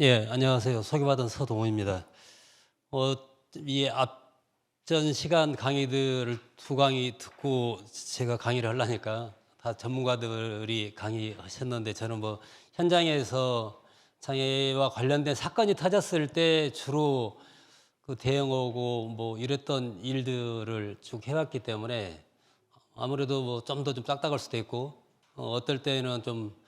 예, 안녕하세요. 소개받은 서동훈입니다. 이 앞전 시간 강의들을 두 강의 듣고 제가 강의를 하려니까 다 전문가들이 강의하셨는데 저는 뭐 현장에서 장애와 관련된 사건이 터졌을 때 주로 그 대응하고 뭐 이랬던 일들을 쭉 해왔기 때문에 아무래도 뭐 좀 더 좀 딱딱할 수도 있고 어떨 때는 좀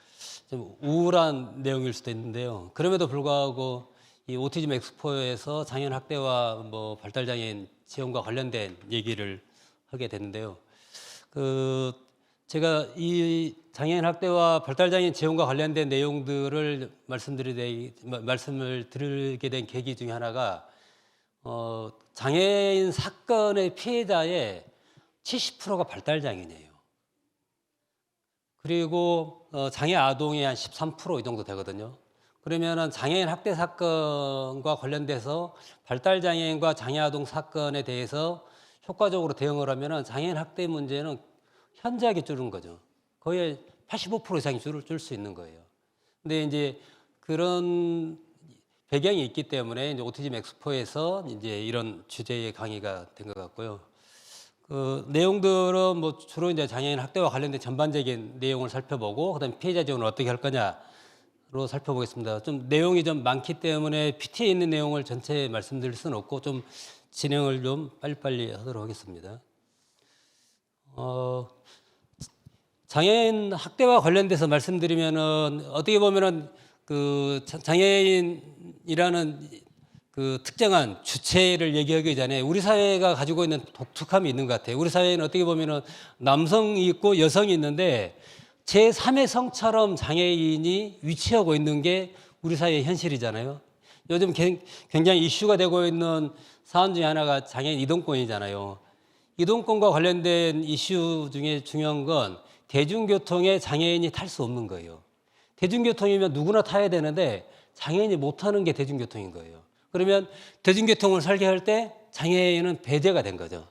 우울한 내용일 수도 있는데요. 그럼에도 불구하고 이 오티즘 엑스포에서 장애인 학대와 뭐 발달장애인 지원과 관련된 얘기를 하게 됐는데요. 그 제가 이 장애인 학대와 발달장애인 지원과 관련된 내용들을 말씀을 드리게 된 계기 중에 하나가 장애인 사건의 피해자의 70%가 발달장애인이에요. 그리고 장애 아동이 한 13% 이 정도 되거든요. 그러면은 장애인 학대 사건과 관련돼서 발달장애인과 장애 아동 사건에 대해서 효과적으로 대응을 하면은 장애인 학대 문제는 현저하게 줄은 거죠. 거의 85% 이상이 줄 수 있는 거예요. 근데 이제 그런 배경이 있기 때문에 이제 오티즘 엑스포에서 이제 이런 주제의 강의가 된 것 같고요. 그 내용들은 뭐 주로 이제 장애인 학대와 관련된 전반적인 내용을 살펴보고 그다음에 피해자 지원을 어떻게 할 거냐로 살펴보겠습니다. 좀 내용이 좀 많기 때문에 PT에 있는 내용을 전체 말씀드릴 수는 없고 좀 진행을 좀 빨리빨리 하도록 하겠습니다. 장애인 학대와 관련돼서 말씀드리면은 어떻게 보면은 그 장애인이라는 그 특정한 주체를 얘기하기 전에 우리 사회가 가지고 있는 독특함이 있는 것 같아요. 우리 사회는 어떻게 보면은 남성이 있고 여성이 있는데 제3의 성처럼 장애인이 위치하고 있는 게 우리 사회의 현실이잖아요. 요즘 굉장히 이슈가 되고 있는 사안 중에 하나가 장애인 이동권이잖아요. 이동권과 관련된 이슈 중에 중요한 건 대중교통에 장애인이 탈 수 없는 거예요. 대중교통이면 누구나 타야 되는데 장애인이 못 타는 게 대중교통인 거예요. 그러면 대중교통을 설계할 때 장애인은 배제가 된 거죠.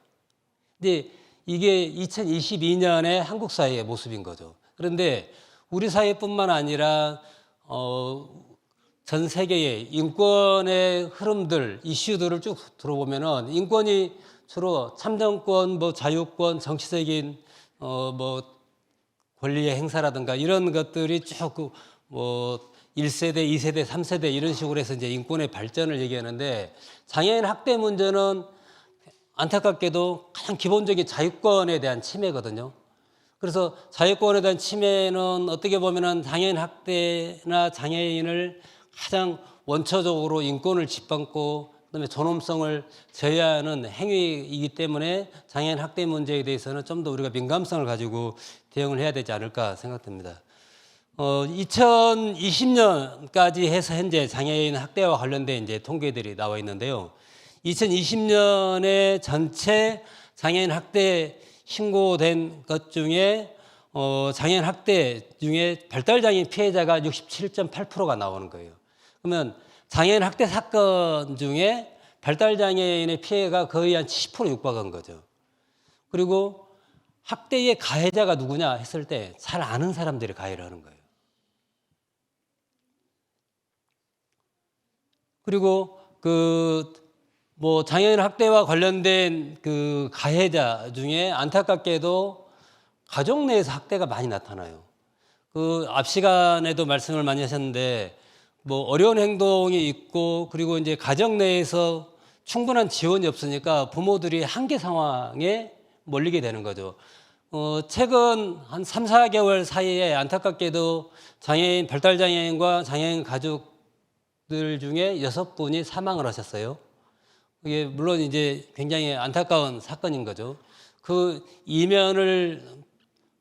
근데 이게 2022년의 한국 사회의 모습인 거죠. 그런데 우리 사회뿐만 아니라 전 세계의 인권의 흐름들, 이슈들을 쭉 들어보면은 인권이 주로 참정권, 뭐 자유권, 정치적인 뭐 권리의 행사라든가 이런 것들이 쭉 뭐 1세대, 2세대, 3세대 이런 식으로 해서 이제 인권의 발전을 얘기하는데 장애인 학대 문제는 안타깝게도 가장 기본적인 자유권에 대한 침해거든요. 그래서 자유권에 대한 침해는 어떻게 보면은 장애인 학대나 장애인을 가장 원초적으로 인권을 짓밟고 그다음에 존엄성을 제어하는 행위이기 때문에 장애인 학대 문제에 대해서는 좀 더 우리가 민감성을 가지고 대응을 해야 되지 않을까 생각됩니다. 2020년까지 해서 현재 장애인 학대와 관련된 이제 통계들이 나와 있는데요. 2020년에 전체 장애인 학대 신고된 것 중에 장애인 학대 중에 발달장애인 피해자가 67.8%가 나오는 거예요. 그러면 장애인 학대 사건 중에 발달장애인의 피해가 거의 한 70% 육박한 거죠. 그리고 학대의 가해자가 누구냐 했을 때 잘 아는 사람들이 가해를 하는 거예요. 그리고 뭐 장애인 학대와 관련된 그 가해자 중에 안타깝게도 가족 내에서 학대가 많이 나타나요. 그 앞 시간에도 말씀을 많이 하셨는데 뭐 어려운 행동이 있고 그리고 이제 가정 내에서 충분한 지원이 없으니까 부모들이 한계 상황에 몰리게 되는 거죠. 최근 한 3, 4개월 사이에 안타깝게도 장애인, 발달장애인과 장애인 가족들 중에 6분이 사망을 하셨어요. 이게 물론 이제 굉장히 안타까운 사건인 거죠. 그 이면을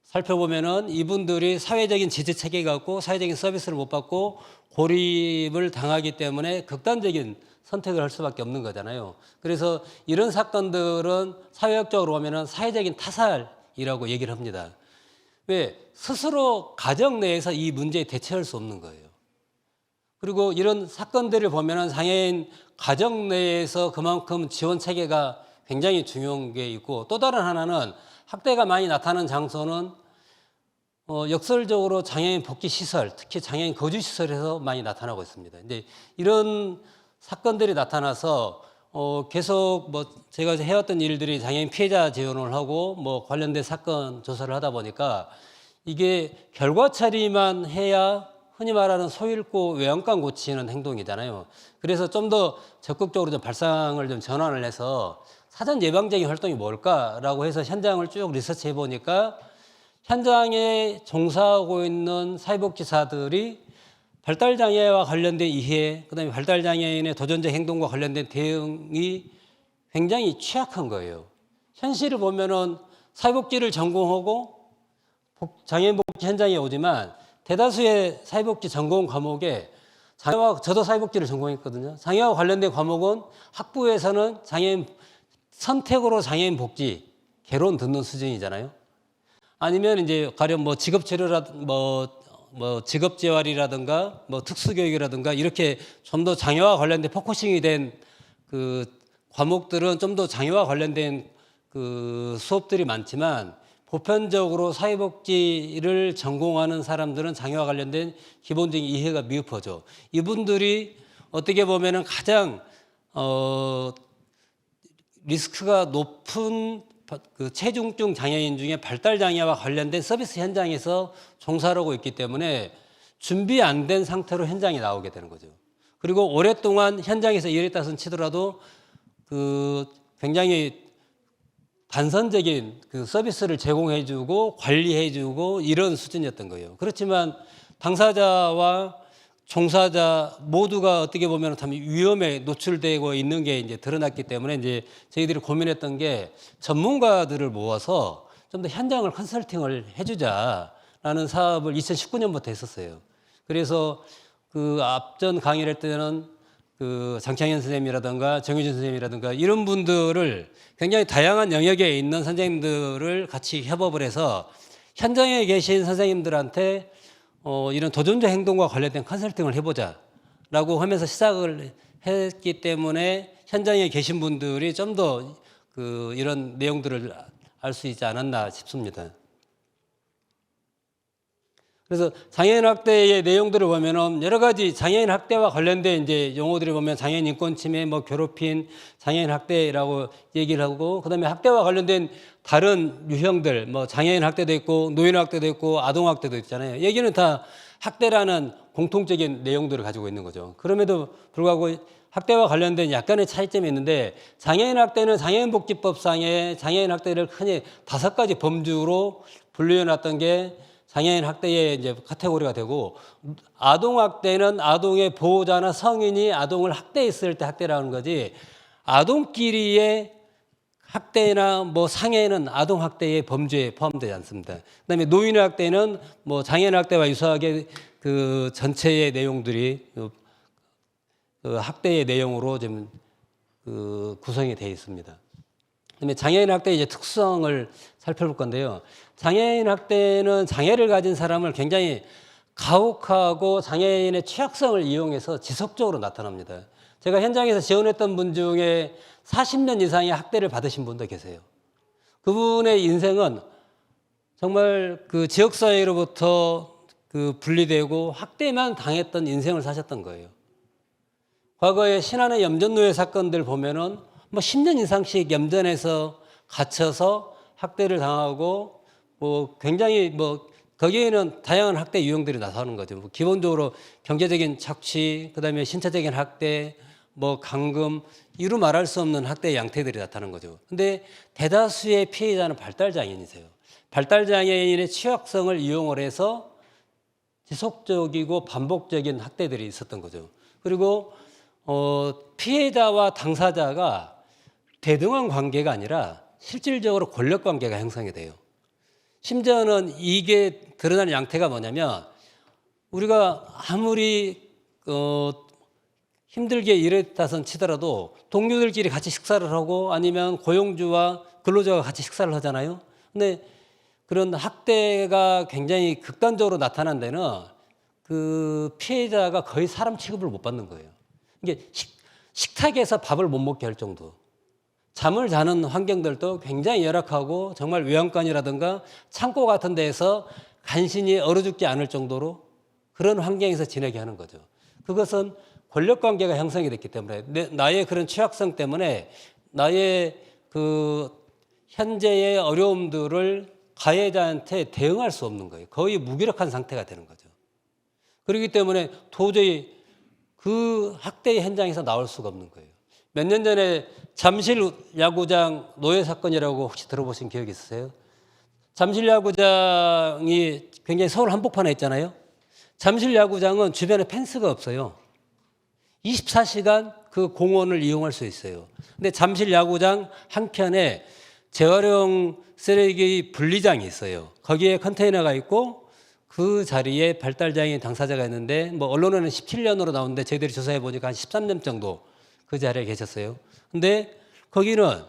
살펴보면은 이분들이 사회적인 지지 체계가 없고 사회적인 서비스를 못 받고 고립을 당하기 때문에 극단적인 선택을 할 수밖에 없는 거잖아요. 그래서 이런 사건들은 사회학적으로 보면은 사회적인 타살이라고 얘기를 합니다. 왜? 스스로 가정 내에서 이 문제에 대처할 수 없는 거예요. 그리고 이런 사건들을 보면은 장애인 가정 내에서 그만큼 지원 체계가 굉장히 중요한 게 있고 또 다른 하나는 학대가 많이 나타나는 장소는 역설적으로 장애인 복지 시설, 특히 장애인 거주 시설에서 많이 나타나고 있습니다. 근데 이런 사건들이 나타나서 계속 뭐 제가 해왔던 일들이 장애인 피해자 지원을 하고 뭐 관련된 사건 조사를 하다 보니까 이게 결과 처리만 해야 흔히 말하는 소잃고 외양간 고치는 행동이잖아요. 그래서 좀 더 적극적으로 좀 발상을 좀 전환을 해서 사전 예방적인 활동이 뭘까라고 해서 현장을 쭉 리서치해 보니까 현장에 종사하고 있는 사회복지사들이 발달장애와 관련된 이해, 그다음에 발달장애인의 도전적 행동과 관련된 대응이 굉장히 취약한 거예요. 현실을 보면은 사회복지를 전공하고 장애인 복지 현장에 오지만 대다수의 사회복지 전공 과목에 장애와 저도 사회복지를 전공했거든요. 장애와 관련된 과목은 학부에서는 장애인 선택으로 장애인 복지 개론 듣는 수준이잖아요. 아니면 이제 가령 뭐 직업치료라 직업재활이라든가 뭐 특수교육이라든가 이렇게 좀 더 장애와 관련된 포커싱이 된 그 과목들은 좀 더 장애와 관련된 그 수업들이 많지만 보편적으로 사회복지를 전공하는 사람들은 장애와 관련된 기본적인 이해가 미흡하죠. 이분들이 어떻게 보면은 가장 리스크가 높은 그 체중증 장애인 중에 발달 장애와 관련된 서비스 현장에서 종사를 하고 있기 때문에 준비 안 된 상태로 현장에 나오게 되는 거죠. 그리고 오랫동안 현장에서 일했다선 치더라도 그 굉장히 단선적인 그 서비스를 제공해주고 관리해주고 이런 수준이었던 거예요. 그렇지만 당사자와 종사자 모두가 어떻게 보면 참 위험에 노출되고 있는 게 이제 드러났기 때문에 이제 저희들이 고민했던 게 전문가들을 모아서 좀 더 현장을 컨설팅을 해주자라는 사업을 2019년부터 했었어요. 그래서 그 앞전 강의를 할 때는 그 장창현 선생님이라든가 정유진 선생님이라든가 이런 분들을 굉장히 다양한 영역에 있는 선생님들을 같이 협업을 해서 현장에 계신 선생님들한테 이런 도전적 행동과 관련된 컨설팅을 해보자라고 하면서 시작을 했기 때문에 현장에 계신 분들이 좀 더 그 이런 내용들을 알 수 있지 않았나 싶습니다. 그래서 장애인 학대의 내용들을 보면은 여러 가지 장애인 학대와 관련된 이제 용어들을 보면 장애인 인권 침해, 뭐 괴롭힘, 장애인 학대라고 얘기를 하고, 그다음에 학대와 관련된 다른 유형들, 뭐 장애인 학대도 있고 노인 학대도 있고 아동 학대도 있잖아요. 얘기는 다 학대라는 공통적인 내용들을 가지고 있는 거죠. 그럼에도 불구하고 학대와 관련된 약간의 차이점이 있는데, 장애인 학대는 장애인복지법상의 장애인 학대를 흔히 5가지 범주로 분류해 놨던 게 장애인 학대의 이제 카테고리가 되고, 아동 학대는 아동의 보호자나 성인이 아동을 학대했을 때 학대라는 거지, 아동끼리의 학대나 뭐 상해는 아동 학대의 범주에 포함되지 않습니다. 그다음에 노인 학대는 뭐 장애인 학대와 유사하게 그 전체의 내용들이 그 학대의 내용으로 좀 그 구성이 되어 있습니다. 그다음에 장애인 학대의 이제 특성을 살펴볼 건데요. 장애인 학대는 장애를 가진 사람을 굉장히 가혹하고 장애인의 취약성을 이용해서 지속적으로 나타납니다. 제가 현장에서 지원했던 분 중에 40년 이상의 학대를 받으신 분도 계세요. 그분의 인생은 정말 그 지역사회로부터 그 분리되고 학대만 당했던 인생을 사셨던 거예요. 과거에 신안의 염전노예 사건들 보면은 뭐 10년 이상씩 염전에서 갇혀서 학대를 당하고, 뭐 굉장히 뭐 거기에는 다양한 학대 유형들이 나타나는 거죠. 뭐 기본적으로 경제적인 착취, 그다음에 신체적인 학대, 뭐 감금, 이루 말할 수 없는 학대의 양태들이 나타나는 거죠. 근데 대다수의 피해자는 발달장애인이세요. 발달장애인의 취약성을 이용을 해서 지속적이고 반복적인 학대들이 있었던 거죠. 그리고 피해자와 당사자가 대등한 관계가 아니라 실질적으로 권력 관계가 형성이 돼요. 심지어는 이게 드러나는 양태가 뭐냐면, 우리가 아무리 힘들게 일했다선 치더라도 동료들끼리 같이 식사를 하고 아니면 고용주와 근로자가 같이 식사를 하잖아요. 근데 그런 학대가 굉장히 극단적으로 나타난 데는 그 피해자가 거의 사람 취급을 못 받는 거예요. 이게 식탁에서 밥을 못 먹게 할 정도. 잠을 자는 환경들도 굉장히 열악하고, 정말 외양간이라든가 창고 같은 데에서 간신히 얼어 죽지 않을 정도로 그런 환경에서 지내게 하는 거죠. 그것은 권력관계가 형성이 됐기 때문에 나의 그런 취약성 때문에 나의 그 현재의 어려움들을 가해자한테 대응할 수 없는 거예요. 거의 무기력한 상태가 되는 거죠. 그렇기 때문에 도저히 그 학대의 현장에서 나올 수가 없는 거예요. 몇 년 전에 잠실 야구장 노예 사건이라고 혹시 들어보신 기억이 있으세요? 잠실 야구장이 굉장히 서울 한복판에 있잖아요. 잠실 야구장은 주변에 펜스가 없어요. 24시간 그 공원을 이용할 수 있어요. 근데 잠실 야구장 한켠에 재활용 쓰레기 분리장이 있어요. 거기에 컨테이너가 있고 그 자리에 발달장애인 당사자가 있는데 뭐 언론에는 17년으로 나오는데 저희들이 조사해 보니까 한 13년 정도 그 자리에 계셨어요. 근데 거기는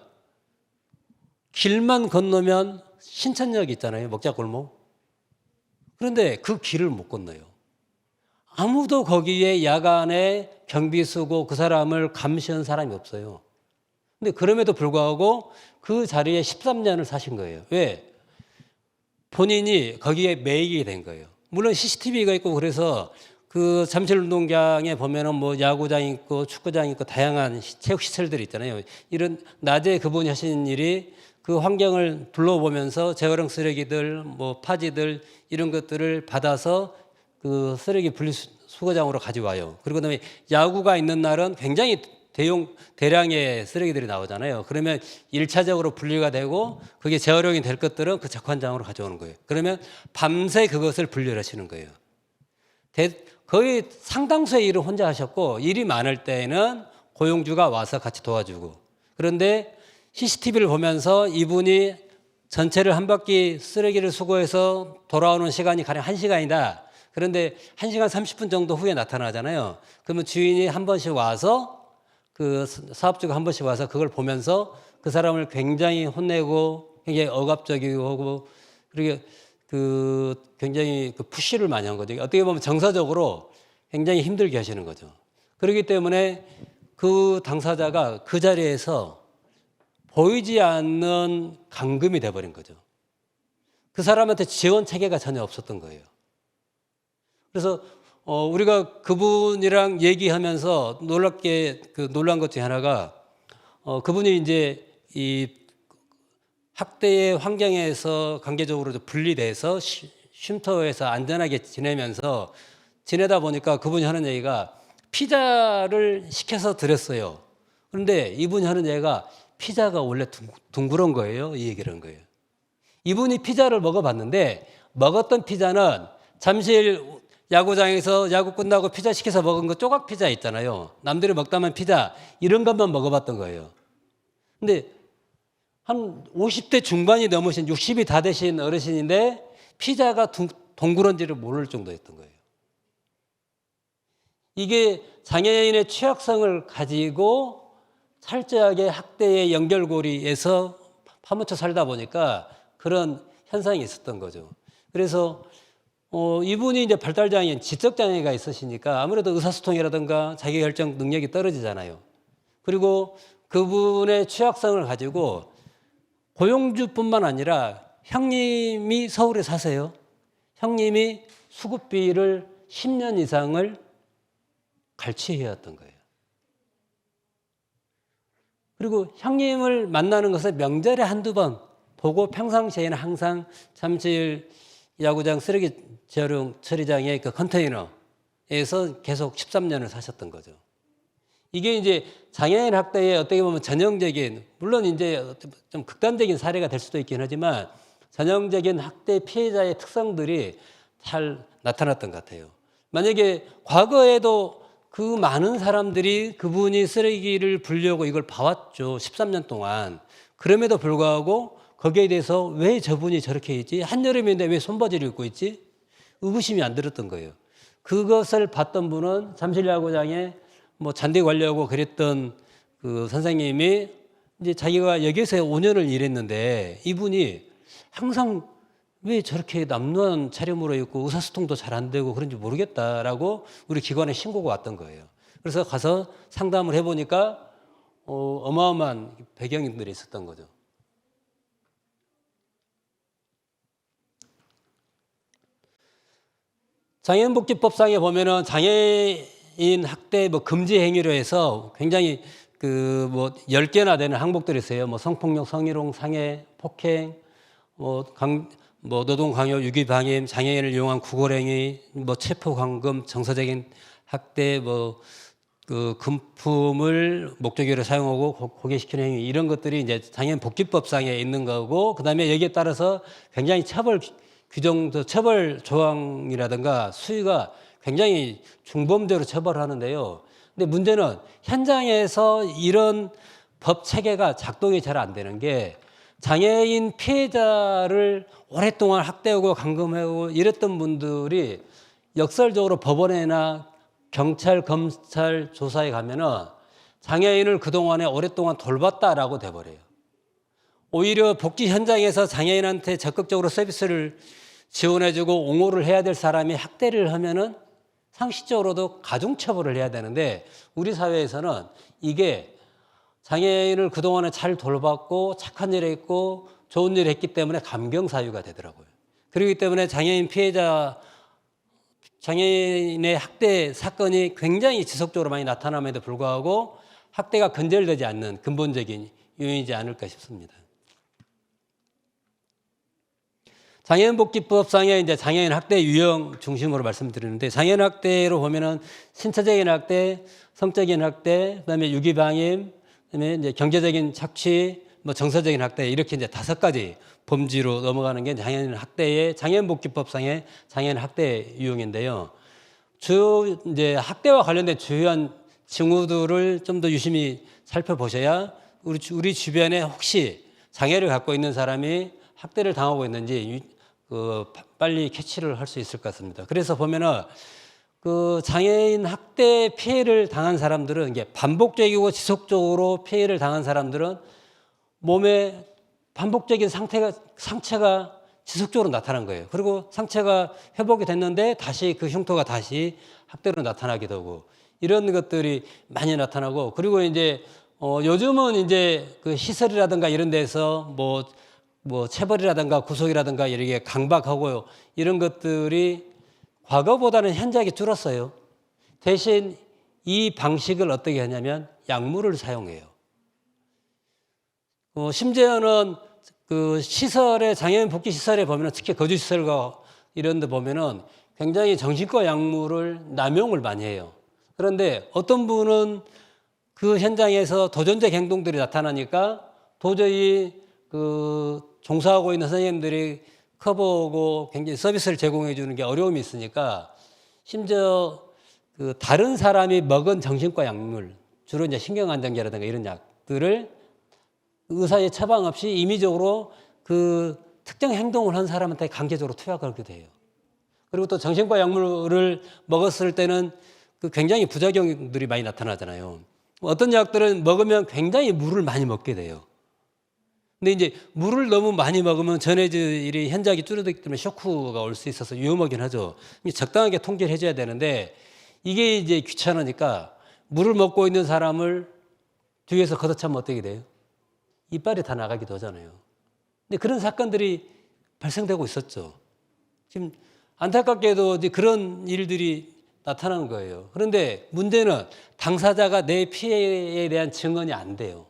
길만 건너면 신천역이 있잖아요. 먹자골목. 그런데 그 길을 못 건너요. 아무도 거기에 야간에 경비 쓰고 그 사람을 감시한 사람이 없어요. 근데 그럼에도 불구하고 그 자리에 13년을 사신 거예요. 왜? 본인이 거기에 매이게 된 거예요. 물론 CCTV가 있고 그래서 그 잠실 운동장에 보면은 뭐 야구장 있고 축구장 있고 다양한 체육 시설들이 있잖아요. 이런 낮에 그분이 하신 일이 그 환경을 둘러보면서 재활용 쓰레기들, 뭐 파지들 이런 것들을 받아서 그 쓰레기 분리수거장으로 가져와요. 그리고 그다음에 야구가 있는 날은 굉장히 대량의 쓰레기들이 나오잖아요. 그러면 1차적으로 분리가 되고 그게 재활용이 될 것들은 그 적환장으로 가져오는 거예요. 그러면 밤새 그것을 분리를 하시는 거예요. 거의 상당수의 일을 혼자 하셨고 일이 많을 때에는 고용주가 와서 같이 도와주고 그런데 CCTV를 보면서 이분이 전체를 한 바퀴 쓰레기를 수거해서 돌아오는 시간이 가령 1시간이다. 그런데 1시간 30분 정도 후에 나타나잖아요. 그러면 주인이 한 번씩 와서 그 사업주가 한 번씩 와서 그걸 보면서 그 사람을 굉장히 혼내고 굉장히 억압적이고 하고 그리고 그 굉장히 그 푸시를 많이 한 거죠. 어떻게 보면 정서적으로 굉장히 힘들게 하시는 거죠. 그렇기 때문에 그 당사자가 그 자리에서 보이지 않는 감금이 돼버린 거죠. 그 사람한테 지원 체계가 전혀 없었던 거예요. 그래서 우리가 그분이랑 얘기하면서 놀랍게 그 놀란 것 중에 하나가 그분이 이제 이 학대의 환경에서 관계적으로 분리돼서 쉼터에서 안전하게 지내다 보니까 그분이 하는 얘기가 피자를 시켜서 드렸어요. 그런데 이분이 하는 얘기가 피자가 원래 둥그런 거예요. 이 얘기를 한 거예요. 이분이 피자를 먹어봤는데 먹었던 피자는 잠실 야구장에서 야구 끝나고 피자 시켜서 먹은 거 조각 피자 있잖아요. 남들이 먹다만 피자 이런 것만 먹어봤던 거예요. 근데 한 50대 중반이 넘으신 60이 다 되신 어르신인데 피자가 동그런지를 모를 정도였던 거예요. 이게 장애인의 취약성을 가지고 철저하게 학대의 연결고리에서 파묻혀 살다 보니까 그런 현상이 있었던 거죠. 그래서 이분이 이제 발달장애인, 지적장애가 있으시니까 아무래도 의사소통이라든가 자기결정 능력이 떨어지잖아요. 그리고 그분의 취약성을 가지고 고용주뿐만 아니라 형님이 서울에 사세요. 형님이 수급비를 10년 이상을 갈취해야 했던 거예요. 그리고 형님을 만나는 것은 명절에 한두 번 보고 평상시에는 항상 잠실 야구장 쓰레기 재활용 처리장의 그 컨테이너에서 계속 13년을 사셨던 거죠. 이게 이제 장애인 학대의 어떻게 보면 전형적인, 물론 이제 좀 극단적인 사례가 될 수도 있긴 하지만 전형적인 학대 피해자의 특성들이 잘 나타났던 것 같아요. 만약에 과거에도 그 많은 사람들이 그분이 쓰레기를 분리하고 이걸 봐왔죠. 13년 동안. 그럼에도 불구하고 거기에 대해서 왜 저분이 저렇게 있지? 한여름인데 왜 손바지를 입고 있지? 의구심이 안 들었던 거예요. 그것을 봤던 분은 잠실야구장에 뭐 잔디 관리하고 그랬던 그 선생님이 이제 자기가 여기서 5년을 일했는데 이분이 항상 왜 저렇게 남루한 차림으로 입고 의사소통도 잘 안 되고 그런지 모르겠다라고 우리 기관에 신고가 왔던 거예요. 그래서 가서 상담을 해보니까 어마어마한 배경들이 있었던 거죠. 장애인복지법상에 보면은 장애인 학대 뭐 금지 행위로 해서 굉장히 그 뭐 10개나 되는 항목들이 있어요. 뭐 성폭력, 성희롱, 상해, 폭행, 뭐 노동 강요, 유기 방임, 장애인을 이용한 구걸행위, 뭐 체포 감금, 정서적인 학대, 뭐 그 금품을 목적으로 사용하고 고개시키는 행위, 이런 것들이 이제 장애인 복지법상에 있는 거고, 그다음에 여기에 따라서 굉장히 처벌 규정도, 처벌 조항이라든가 수위가 굉장히 중범죄로 처벌하는데요. 근데 문제는 현장에서 이런 법 체계가 작동이 잘 안 되는 게, 장애인 피해자를 오랫동안 학대하고 감금하고 이랬던 분들이 역설적으로 법원이나 경찰, 검찰 조사에 가면은 장애인을 그동안에 오랫동안 돌봤다라고 돼버려요. 오히려 복지 현장에서 장애인한테 적극적으로 서비스를 지원해주고 옹호를 해야 될 사람이 학대를 하면은 상식적으로도 가중처벌을 해야 되는데, 우리 사회에서는 이게 장애인을 그동안에 잘 돌봤고 착한 일을 했고 좋은 일을 했기 때문에 감경사유가 되더라고요. 그렇기 때문에 장애인의 학대 사건이 굉장히 지속적으로 많이 나타남에도 불구하고 학대가 근절되지 않는 근본적인 요인이지 않을까 싶습니다. 장애인복지법상에 이제 장애인 학대 유형 중심으로 말씀드리는데, 장애인 학대로 보면은 신체적인 학대, 성적인 학대, 그다음에 유기방임, 그다음에 이제 경제적인 착취, 뭐 정서적인 학대, 이렇게 이제 5가지 범주로 넘어가는 게 장애인복지법상의 장애인 학대 유형인데요. 이제 학대와 관련된 주요한 징후들을 좀 더 유심히 살펴보셔야 우리 주변에 혹시 장애를 갖고 있는 사람이 학대를 당하고 있는지 빨리 캐치를 할 수 있을 것 같습니다. 그래서 보면은 그 장애인 학대 피해를 당한 사람들은, 이게 반복적이고 지속적으로 피해를 당한 사람들은 몸에 반복적인 상처가 지속적으로 나타난 거예요. 그리고 상처가 회복이 됐는데 다시 그 흉터가 다시 학대로 나타나기도 하고, 이런 것들이 많이 나타나고, 그리고 이제 요즘은 이제 그 시설이라든가 이런 데서 뭐 체벌이라든가 구속이라든가 이렇게 강박하고 이런 것들이 과거보다는 현저하게 줄었어요. 대신 이 방식을 어떻게 하냐면 약물을 사용해요. 심지어는 그 시설에, 장애인 복지 시설에 보면은, 특히 거주 시설과 이런 데 보면은 굉장히 정신과 약물을 남용을 많이 해요. 그런데 어떤 분은 그 현장에서 도전적 행동들이 나타나니까 도저히 그 종사하고 있는 선생님들이 커버하고 굉장히 서비스를 제공해 주는 게 어려움이 있으니까, 심지어 그 다른 사람이 먹은 정신과 약물, 주로 이제 신경안정제라든가 이런 약들을 의사의 처방 없이 임의적으로 그 특정 행동을 한 사람한테 강제적으로 투약하게 돼요. 그리고 또 정신과 약물을 먹었을 때는 그 굉장히 부작용들이 많이 나타나잖아요. 어떤 약들은 먹으면 굉장히 물을 많이 먹게 돼요. 근데 이제 물을 너무 많이 먹으면 전해질이 현저하게 줄어들기 때문에 쇼크가 올 수 있어서 위험하긴 하죠. 적당하게 통제를 해줘야 되는데, 이게 이제 귀찮으니까 물을 먹고 있는 사람을 뒤에서 걷어차면 어떻게 돼요? 이빨이 다 나가기도 하잖아요. 근데 그런 사건들이 발생되고 있었죠. 지금 안타깝게도 이제 그런 일들이 나타나는 거예요. 그런데 문제는 당사자가 내 피해에 대한 증언이 안 돼요.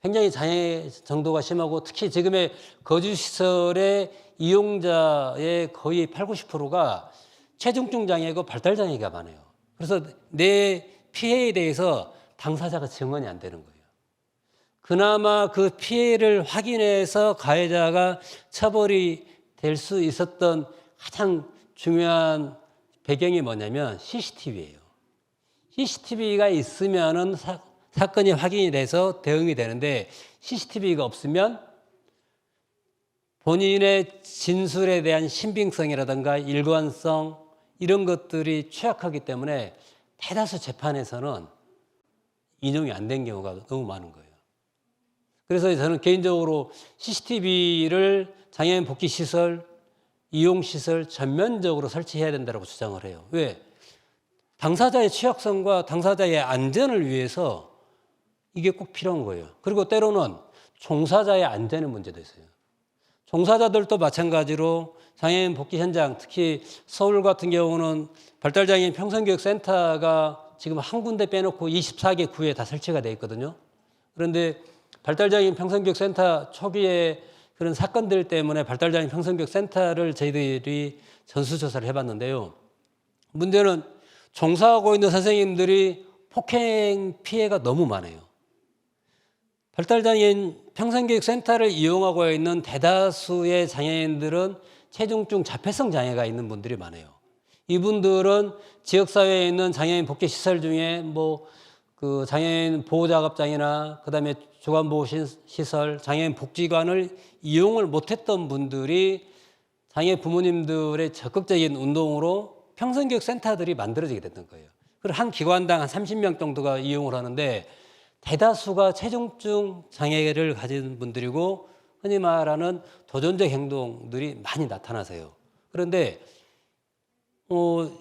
굉장히 장애 정도가 심하고, 특히 지금의 거주시설의 이용자의 거의 80~90%가 체중증 장애고 발달 장애가 많아요. 그래서 내 피해에 대해서 당사자가 증언이 안 되는 거예요. 그나마 그 피해를 확인해서 가해자가 처벌이 될 수 있었던 가장 중요한 배경이 뭐냐면 CCTV예요. CCTV가 있으면은 사건이 확인이 돼서 대응이 되는데, CCTV가 없으면 본인의 진술에 대한 신빙성이라든가 일관성, 이런 것들이 취약하기 때문에 대다수 재판에서는 인용이 안 된 경우가 너무 많은 거예요. 그래서 저는 개인적으로 CCTV를 장애인 복지시설, 이용시설 전면적으로 설치해야 된다고 주장을 해요. 왜? 당사자의 취약성과 당사자의 안전을 위해서 이게 꼭 필요한 거예요. 그리고 때로는 종사자의 안전의 문제도 있어요. 종사자들도 마찬가지로 장애인 복지 현장, 특히 서울 같은 경우는 발달장애인 평생교육센터가 지금 한 군데 빼놓고 24개 구에 다 설치가 돼 있거든요. 그런데 발달장애인 평생교육센터 초기에 그런 사건들 때문에 발달장애인 평생교육센터를 저희들이 전수조사를 해봤는데요. 문제는 종사하고 있는 선생님들이 폭행 피해가 너무 많아요. 발달장애인 평생교육센터를 이용하고 있는 대다수의 장애인들은 체중증 자폐성 장애가 있는 분들이 많아요. 이분들은 지역사회에 있는 장애인 복지시설 중에 그 장애인 보호자급장이나 그다음에 주간보호시설, 장애인 복지관을 이용을 못했던 분들이 장애 부모님들의 적극적인 운동으로 평생교육센터들이 만들어지게 됐던 거예요. 그리고 한 기관당 한 30명 정도가 이용을 하는데 대다수가 체중증 장애를 가진 분들이고 흔히 말하는 도전적 행동들이 많이 나타나세요. 그런데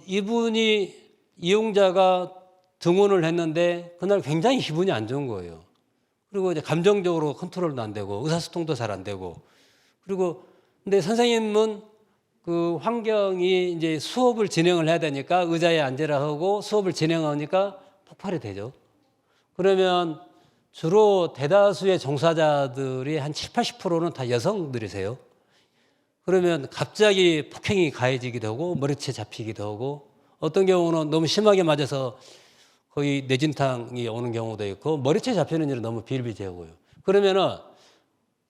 이분이 이용자가 등원을 했는데 그날 굉장히 기분이 안 좋은 거예요. 그리고 이제 감정적으로 컨트롤도 안 되고 의사소통도 잘 안 되고 그리고 근데 선생님은 그 환경이 이제 수업을 진행을 해야 되니까 의자에 앉으라 하고 수업을 진행하니까 폭발이 되죠. 그러면 주로 대다수의 종사자들이 한 70, 80%는 다 여성들이세요. 그러면 갑자기 폭행이 가해지기도 하고 머리채 잡히기도 하고 어떤 경우는 너무 심하게 맞아서 거의 뇌진탕이 오는 경우도 있고 머리채 잡히는 일은 너무 비일비재하고요. 그러면은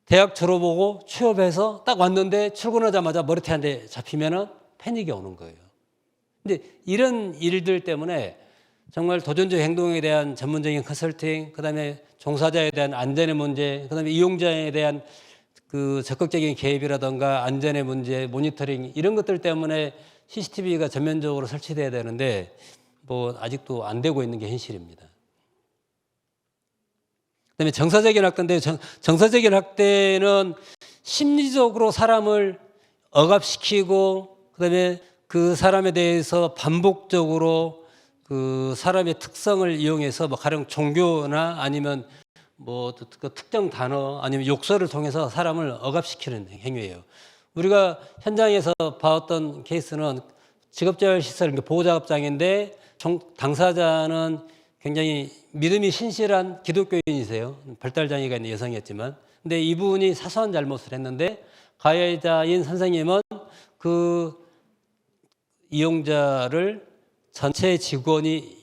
대학 졸업하고 취업해서 딱 왔는데 출근하자마자 머리채 한 대 잡히면은 패닉이 오는 거예요. 근데 이런 일들 때문에 정말 도전적 행동에 대한 전문적인 컨설팅, 그다음에 종사자에 대한 안전의 문제, 그다음에 이용자에 대한 그 적극적인 개입이라든가 안전의 문제, 모니터링 이런 것들 때문에 CCTV가 전면적으로 설치돼야 되는데 아직도 안 되고 있는 게 현실입니다. 그다음에 정서적인 학대인데 정서적인 학대는 심리적으로 사람을 억압시키고 그다음에 그 사람에 대해서 반복적으로 그 사람의 특성을 이용해서 가령 종교나 아니면 그 특정 단어 아니면 욕설을 통해서 사람을 억압시키는 행위예요. 우리가 현장에서 봤던 케이스는 직업재활시설 보호자급장인데 당사자는 굉장히 믿음이 신실한 기독교인이세요. 발달장애가 있는 여성이었지만. 근데 이분이 사소한 잘못을 했는데 가해자인 선생님은 그 이용자를 전체 직원이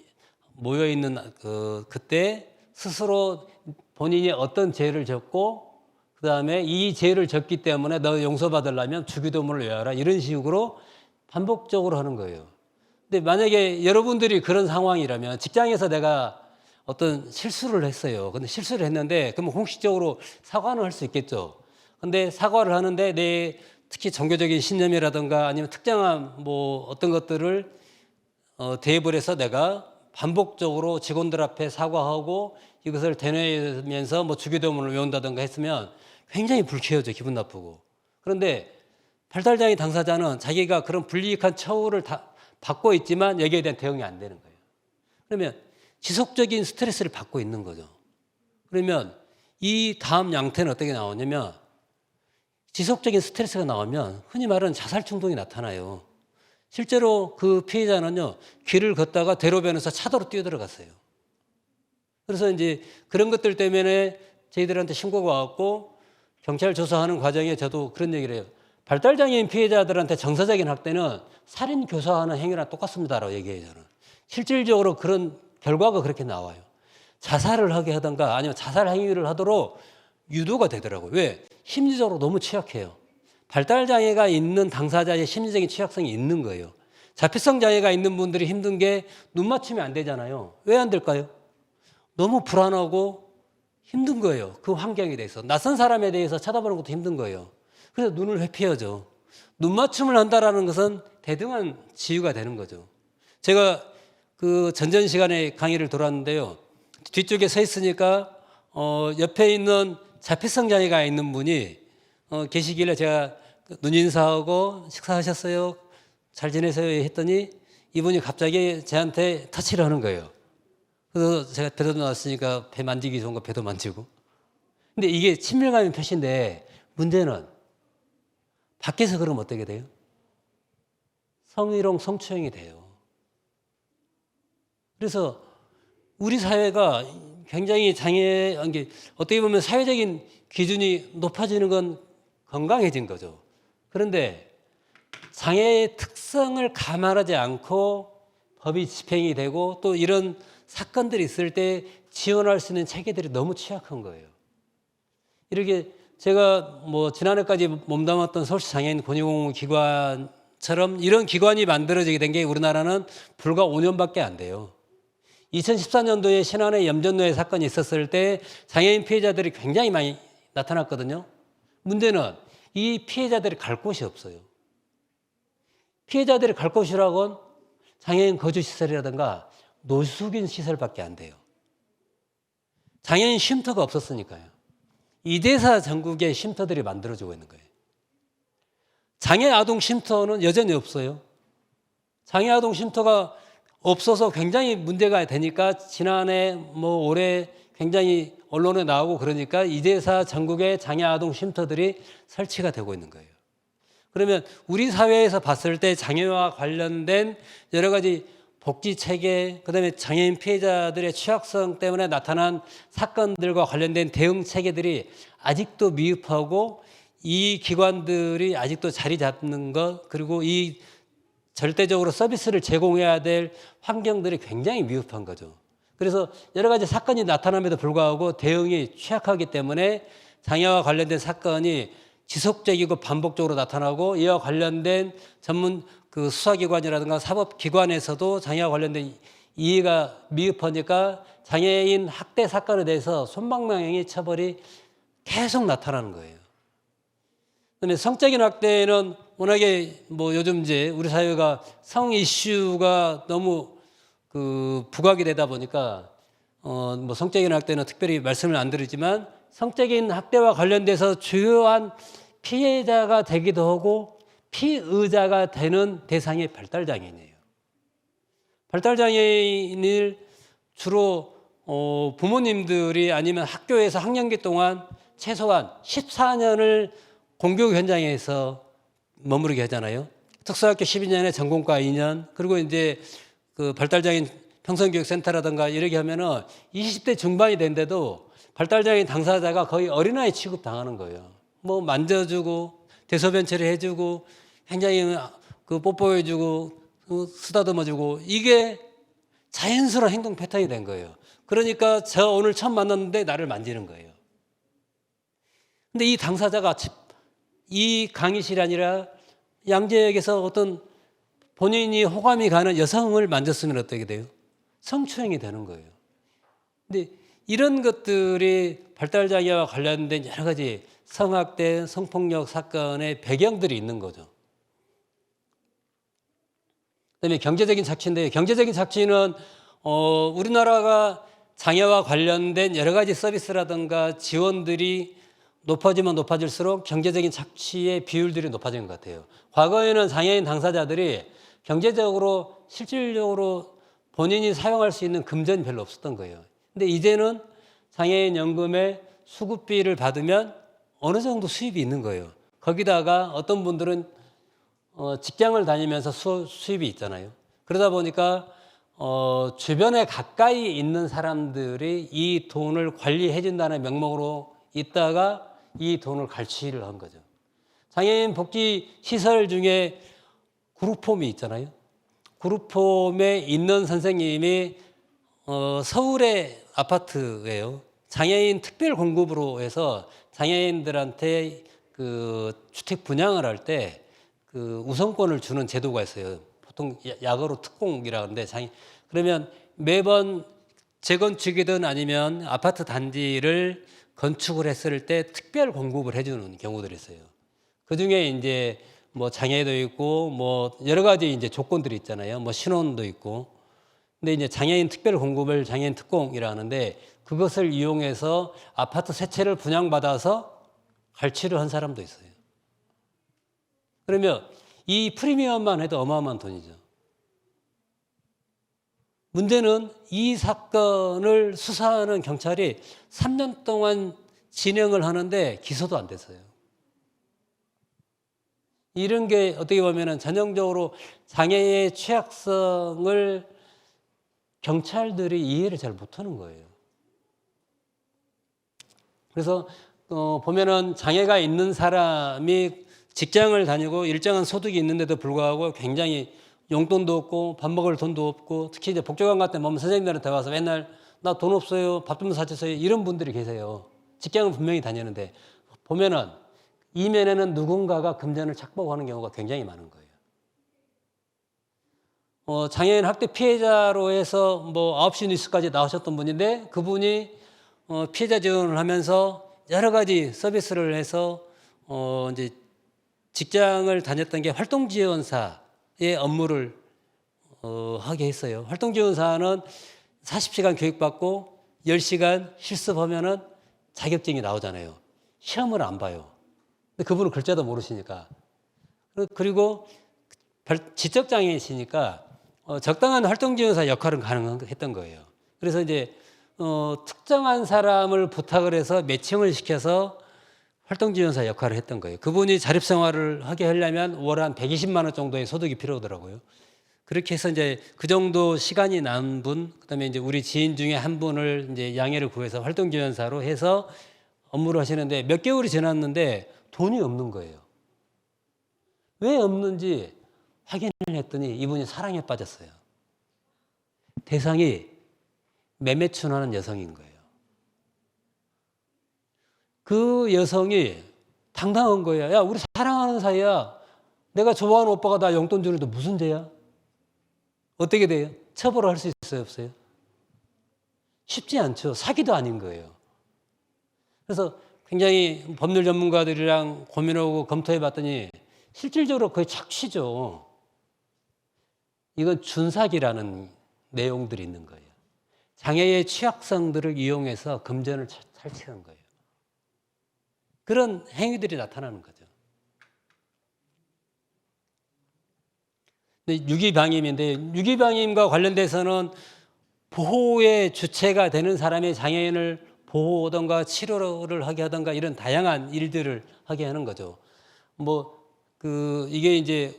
모여있는 그때 스스로 본인이 어떤 죄를 졌고 그다음에 이 죄를 졌기 때문에 너 용서받으려면 주기도문을 외워라 이런 식으로 반복적으로 하는 거예요. 근데 만약에 여러분들이 그런 상황이라면 직장에서 내가 어떤 실수를 했어요. 근데 실수를 했는데 그러면 공식적으로 사과는 할 수 있겠죠. 근데 사과를 하는데 특히 종교적인 신념이라든가 아니면 특정한 어떤 것들을 대입을 해서 내가 반복적으로 직원들 앞에 사과하고 이것을 되뇌면서 주기도문을 외운다든가 했으면 굉장히 불쾌하죠. 기분 나쁘고. 그런데 발달장애 당사자는 자기가 그런 불이익한 처우를 다 받고 있지만 여기에 대한 대응이 안 되는 거예요. 그러면 지속적인 스트레스를 받고 있는 거죠. 그러면 이 다음 양태는 어떻게 나오냐면 지속적인 스트레스가 나오면 흔히 말하는 자살 충동이 나타나요. 실제로 그 피해자는요, 길을 걷다가 대로변에서 차도로 뛰어들어갔어요. 그래서 이제 그런 것들 때문에 저희들한테 신고가 왔고 경찰 조사하는 과정에 저도 그런 얘기를 해요. 발달장애인 피해자들한테 정서적인 학대는 살인 교사하는 행위랑 똑같습니다라고 얘기해요. 저는 실질적으로 그런 결과가 그렇게 나와요. 자살을 하게 하던가 아니면 자살 행위를 하도록 유도가 되더라고요. 왜? 심리적으로 너무 취약해요. 발달장애가 있는 당사자의 심리적인 취약성이 있는 거예요. 자폐성 장애가 있는 분들이 힘든 게 눈 맞춤이 안 되잖아요. 왜 안 될까요? 너무 불안하고 힘든 거예요. 그 환경에 대해서. 낯선 사람에 대해서 쳐다보는 것도 힘든 거예요. 그래서 눈을 회피하죠. 눈 맞춤을 한다는 것은 대등한 지유가 되는 거죠. 제가 그 전전 시간에 강의를 돌았는데요. 뒤쪽에 서 있으니까 옆에 있는 자폐성 장애가 있는 분이 계시길래 제가 눈인사하고 식사하셨어요? 잘 지내세요? 했더니 이분이 갑자기 저한테 터치를 하는 거예요. 그래서 제가 배도 나왔으니까 배 만지기 좋은 거 배도 만지고. 근데 이게 친밀감의 표시인데 문제는 밖에서 그러면 어떻게 돼요? 성희롱, 성추행이 돼요. 그래서 우리 사회가 굉장히 어떻게 보면 사회적인 기준이 높아지는 건 건강해진 거죠. 그런데 장애의 특성을 감안하지 않고 법이 집행이 되고 또 이런 사건들이 있을 때 지원할 수 있는 체계들이 너무 취약한 거예요. 이렇게 제가 지난해까지 몸담았던 서울시 장애인 권익공무기관처럼 이런 기관이 만들어지게 된 게 우리나라는 불과 5년밖에 안 돼요. 2014년도에 신안의 염전노예 사건이 있었을 때 장애인 피해자들이 굉장히 많이 나타났거든요. 문제는 이 피해자들이 갈 곳이 없어요. 피해자들이 갈 곳이라곤 장애인 거주시설이라든가 노숙인 시설밖에 안 돼요. 장애인 쉼터가 없었으니까요. 이제서 전국에 쉼터들이 만들어지고 있는 거예요. 장애아동 쉼터는 여전히 없어요. 장애아동 쉼터가 없어서 굉장히 문제가 되니까 지난해 올해 굉장히 언론에 나오고 그러니까 이제서 전국에 장애아동 쉼터들이 설치가 되고 있는 거예요. 그러면 우리 사회에서 봤을 때 장애와 관련된 여러 가지 복지 체계, 그다음에 장애인 피해자들의 취약성 때문에 나타난 사건들과 관련된 대응 체계들이 아직도 미흡하고 이 기관들이 아직도 자리 잡는 것, 그리고 이 절대적으로 서비스를 제공해야 될 환경들이 굉장히 미흡한 거죠. 그래서 여러 가지 사건이 나타남에도 불구하고 대응이 취약하기 때문에 장애와 관련된 사건이 지속적이고 반복적으로 나타나고 이와 관련된 전문 수사기관이라든가 사법기관에서도 장애와 관련된 이해가 미흡하니까 장애인 학대 사건에 대해서 솜방망이 처벌이 계속 나타나는 거예요. 그런데 성적인 학대는 워낙에 요즘 이제 우리 사회가 성 이슈가 너무 부각이 되다 보니까 성적인 학대는 특별히 말씀을 안 드리지만 성적인 학대와 관련돼서 주요한 피해자가 되기도 하고 피의자가 되는 대상이 발달장애인이에요. 발달장애인을 주로 부모님들이 아니면 학교에서 학년기 동안 최소한 14년을 공교육 현장에서 머무르게 하잖아요. 특수학교 12년에 전공과 2년, 그리고 이제 발달장애인 평성교육센터라든가 이렇게 하면은 20대 중반이 된데도 발달장애인 당사자가 거의 어린아이 취급 당하는 거예요. 만져주고 대소변 처리해주고 굉장히 뽀뽀해주고 쓰다듬어주고 이게 자연스러운 행동 패턴이 된 거예요. 그러니까 저 오늘 처음 만났는데 나를 만지는 거예요. 근데 이 당사자가 이 강의실이 아니라 양재역에서 어떤 본인이 호감이 가는 여성을 만졌으면 어떻게 돼요? 성추행이 되는 거예요. 근데 이런 것들이 발달장애와 관련된 여러 가지 성학대, 성폭력 사건의 배경들이 있는 거죠. 그다음에 경제적인 착취인데요. 경제적인 착취는 우리나라가 장애와 관련된 여러 가지 서비스라든가 지원들이 높아지면 높아질수록 경제적인 착취의 비율들이 높아지는 것 같아요. 과거에는 장애인 당사자들이 경제적으로 실질적으로 본인이 사용할 수 있는 금전이 별로 없었던 거예요. 근데 이제는 장애인 연금에 수급비를 받으면 어느 정도 수입이 있는 거예요. 거기다가 어떤 분들은 직장을 다니면서 수입이 있잖아요. 그러다 보니까 주변에 가까이 있는 사람들이 이 돈을 관리해 준다는 명목으로 있다가 이 돈을 갈취를 한 거죠. 장애인 복지 시설 중에 그룹홈이 있잖아요. 그룹홈에 있는 선생님이 서울의 아파트예요. 장애인 특별 공급으로 해서 장애인들한테 주택 분양을 할 때 우선권을 주는 제도가 있어요. 보통 약어로 특공이라고 하는데 그러면 매번 재건축이든 아니면 아파트 단지를 건축을 했을 때 특별 공급을 해주는 경우들이 있어요. 그 중에 이제 장애도 있고 여러 가지 이제 조건들이 있잖아요. 신혼도 있고. 근데 이제 장애인 특별 공급을 장애인 특공이라 하는데 그것을 이용해서 아파트 세 채를 분양받아서 갈취를 한 사람도 있어요. 그러면 이 프리미엄만 해도 어마어마한 돈이죠. 문제는 이 사건을 수사하는 경찰이 3년 동안 진행을 하는데 기소도 안 됐어요. 이런 게 어떻게 보면은 전형적으로 장애의 취약성을 경찰들이 이해를 잘 못하는 거예요. 그래서 보면은 장애가 있는 사람이 직장을 다니고 일정한 소득이 있는데도 불구하고 굉장히 용돈도 없고 밥 먹을 돈도 없고, 특히 이제 복지관 같은 데 보면 선생님들한테 와서 맨날 나 돈 없어요, 밥 좀 사주세요, 이런 분들이 계세요. 직장은 분명히 다니는데 보면은 이면에는 누군가가 금전을 착복하는 경우가 굉장히 많은 거예요. 장애인 학대 피해자로 해서 뭐 9시 뉴스까지 나오셨던 분인데, 그분이 피해자 지원을 하면서 여러 가지 서비스를 해서 이제 직장을 다녔던 게 활동지원사의 업무를 하게 했어요. 활동지원사는 40시간 교육받고 10시간 실습하면은 자격증이 나오잖아요. 시험을 안 봐요. 근데 그분은 글자도 모르시니까. 그리고 지적장애이시니까 적당한 활동지원사 역할은 가능했던 거예요. 그래서 이제 특정한 사람을 부탁을 해서 매칭을 시켜서 활동지원사 역할을 했던 거예요. 그분이 자립생활을 하게 하려면 월 한 120만 원 정도의 소득이 필요하더라고요. 그렇게 해서 이제 그 정도 시간이 난 분, 그다음에 이제 우리 지인 중에 한 분을 이제 양해를 구해서 활동지원사로 해서 업무를 하시는데, 몇 개월이 지났는데 돈이 없는 거예요. 왜 없는지 확인을 했더니 이분이 사랑에 빠졌어요. 대상이 매매춘하는 여성인 거예요. 그 여성이 당당한 거예요. 야, 우리 사랑하는 사이야. 내가 좋아하는 오빠가 나 용돈 주는데 무슨 죄야? 어떻게 돼요? 처벌을 할 수 있어요, 없어요? 쉽지 않죠. 사기도 아닌 거예요. 그래서 굉장히 법률 전문가들이랑 고민하고 검토해 봤더니 실질적으로 거의 착취죠. 이건 준사기라는 내용들이 있는 거예요. 장애의 취약성들을 이용해서 금전을 탈취한 거예요. 그런 행위들이 나타나는 거죠. 유기방임인데, 유기방임과 관련돼서는 보호의 주체가 되는 사람의 장애인을 보호하던가 치료를 하게 하던가 이런 다양한 일들을 하게 하는 거죠. 이게 이제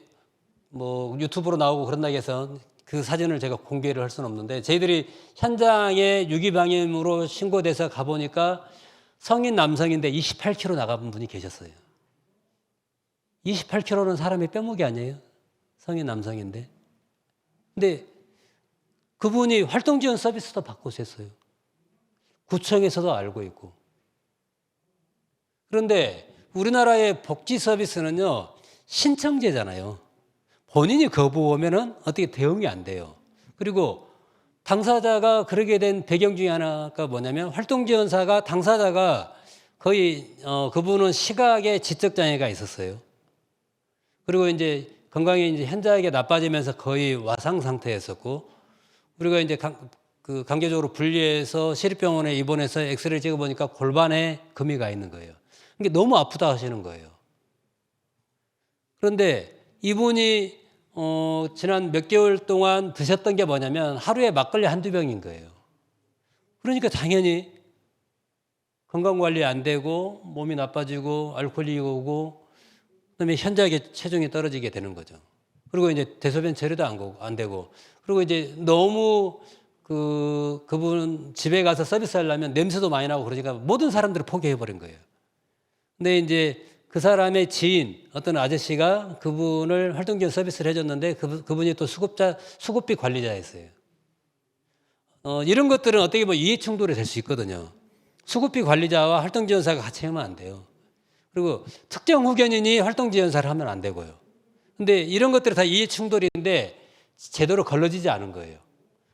유튜브로 나오고 그런다고 해서 그 사진을 제가 공개를 할 수는 없는데, 저희들이 현장에 유기방임으로 신고돼서 가보니까 성인 남성인데 28kg 나가본 분이 계셨어요. 28kg는 사람의 뼈목이 아니에요. 성인 남성인데. 근데 그분이 활동지원 서비스도 받고 있었어요. 구청에서도 알고 있고. 그런데 우리나라의 복지 서비스는요, 신청제잖아요. 본인이 거부하면은 어떻게 대응이 안 돼요. 그리고 당사자가 그러게 된 배경 중에 하나가 뭐냐면, 활동지원사가 당사자가 거의 그분은 시각에 지적장애가 있었어요. 그리고 이제 건강이 이제 현저하게 나빠지면서 거의 와상 상태였었고, 우리가 이제 강제적으로 분리해서 시립병원에 입원해서 엑스레이 찍어보니까 골반에 금이 가 있는 거예요. 이게 너무 아프다 하시는 거예요. 그런데 이분이 지난 몇 개월 동안 드셨던 게 뭐냐면 하루에 막걸리 한두 병인 거예요. 그러니까 당연히 건강관리 안 되고 몸이 나빠지고 알코올이 오고, 그다음에 현저하게 체중이 떨어지게 되는 거죠. 그리고 이제 대소변 처리도 안 되고, 그리고 이제 너무 그분 집에 가서 서비스 하려면 냄새도 많이 나고 그러니까 모든 사람들을 포기해버린 거예요. 근데 이제 그 사람의 지인, 어떤 아저씨가 그분을 활동지원 서비스를 해줬는데 그분이 또 수급비 관리자였어요. 이런 것들은 어떻게 보면 이해충돌이 될 수 있거든요. 수급비 관리자와 활동지원사가 같이 하면 안 돼요. 그리고 특정 후견인이 활동지원사를 하면 안 되고요. 근데 이런 것들이 다 이해충돌인데 제대로 걸러지지 않은 거예요.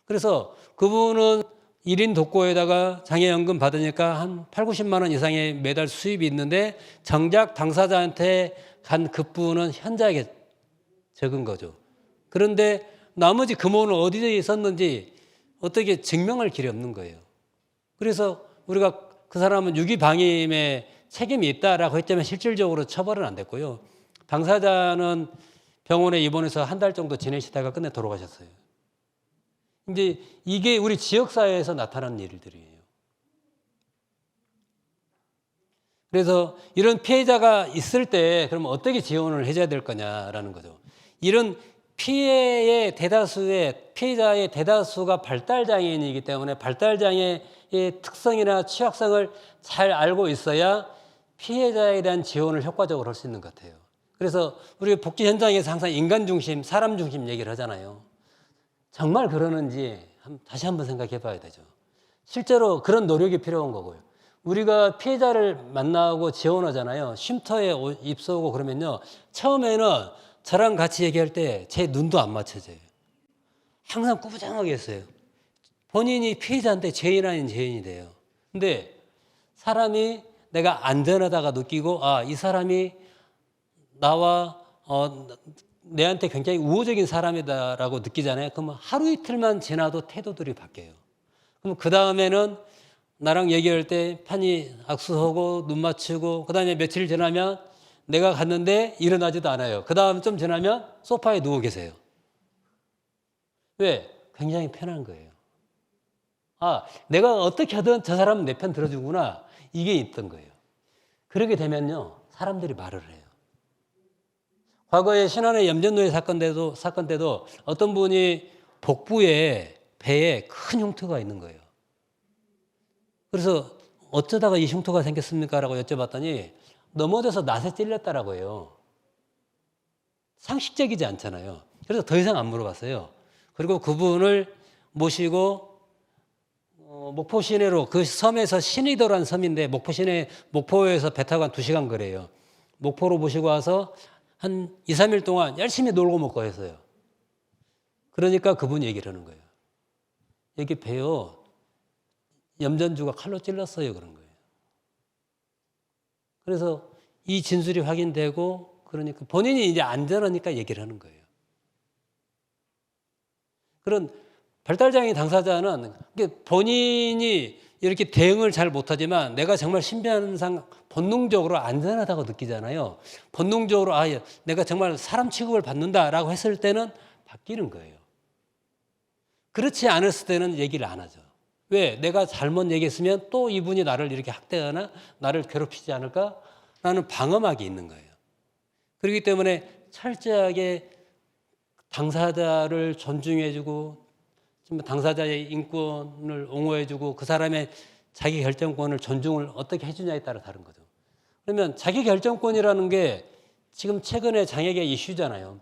그래서 그분은 1인 독거에다가 장애연금 받으니까 한 8, 90만 원 이상의 매달 수입이 있는데, 정작 당사자한테 간 급부는 현저하게 적은 거죠. 그런데 나머지 금원은 어디에 있었는지 어떻게 증명할 길이 없는 거예요. 그래서 우리가 그 사람은 유기방임에 책임이 있다라고 했지만 실질적으로 처벌은 안 됐고요. 당사자는 병원에 입원해서 한 달 정도 지내시다가 끝내 돌아가셨어요. 이제 이게 우리 지역사회에서 나타나는 일들이에요. 그래서 이런 피해자가 있을 때 그러면 어떻게 지원을 해줘야 될 거냐라는 거죠. 이런 피해의 대다수의 피해자의 대다수가 발달장애인이기 때문에 발달장애의 특성이나 취약성을 잘 알고 있어야 피해자에 대한 지원을 효과적으로 할 수 있는 것 같아요. 그래서 우리 복지 현장에서 항상 인간 중심, 사람 중심 얘기를 하잖아요. 정말 그러는지 다시 한번 생각해 봐야 되죠. 실제로 그런 노력이 필요한 거고요. 우리가 피해자를 만나고 지원하잖아요. 쉼터에 입소하고 그러면요. 처음에는 저랑 같이 얘기할 때 제 눈도 안 맞춰져요. 항상 꾸부정하게 했어요. 본인이 피해자인데 죄인 아닌 죄인이 돼요. 근데 사람이 내가 안전하다가 느끼고 이 사람이 나와 내한테 굉장히 우호적인 사람이다라고 느끼잖아요. 그러면 하루 이틀만 지나도 태도들이 바뀌어요. 그럼 그 다음에는 나랑 얘기할 때 편히 악수하고 눈 맞추고 그다음에 며칠 지나면 내가 갔는데 일어나지도 않아요. 그 다음 좀 지나면 소파에 누워 계세요. 왜? 굉장히 편한 거예요. 내가 어떻게 하든 저 사람은 내 편 들어주구나. 이게 있던 거예요. 그러게 되면요. 사람들이 말을 해요. 과거에 신안의 염전노예 사건 때도 어떤 분이 복부에 배에 큰 흉터가 있는 거예요. 그래서 어쩌다가 이 흉터가 생겼습니까? 라고 여쭤봤더니 넘어져서 낫에 찔렸다라고 해요. 상식적이지 않잖아요. 그래서 더 이상 안 물어봤어요. 그리고 그분을 모시고 목포 시내로 그 섬에서 신의도라는 섬인데 목포에서 배 타고 한 2시간 거리예요. 목포로 모시고 와서 한 2, 3일 동안 열심히 놀고 먹고 했어요. 그러니까 그분이 얘기를 하는 거예요. 여기 배요. 염전주가 칼로 찔렀어요. 그런 거예요. 그래서 이 진술이 확인되고 그러니까 본인이 이제 안전하니까 얘기를 하는 거예요. 그런 발달장애 당사자는 본인이 이렇게 대응을 잘 못하지만 내가 정말 신변상 본능적으로 안전하다고 느끼잖아요. 본능적으로 내가 정말 사람 취급을 받는다라고 했을 때는 바뀌는 거예요. 그렇지 않았을 때는 얘기를 안 하죠. 왜? 내가 잘못 얘기했으면 또 이분이 나를 이렇게 학대하나 나를 괴롭히지 않을까라는 방어막이 있는 거예요. 그렇기 때문에 철저하게 당사자를 존중해주고 당사자의 인권을 옹호해주고 그 사람의 자기 결정권을 존중을 어떻게 해주냐에 따라 다른 거죠. 그러면 자기 결정권이라는 게 지금 최근에 장애계 이슈잖아요.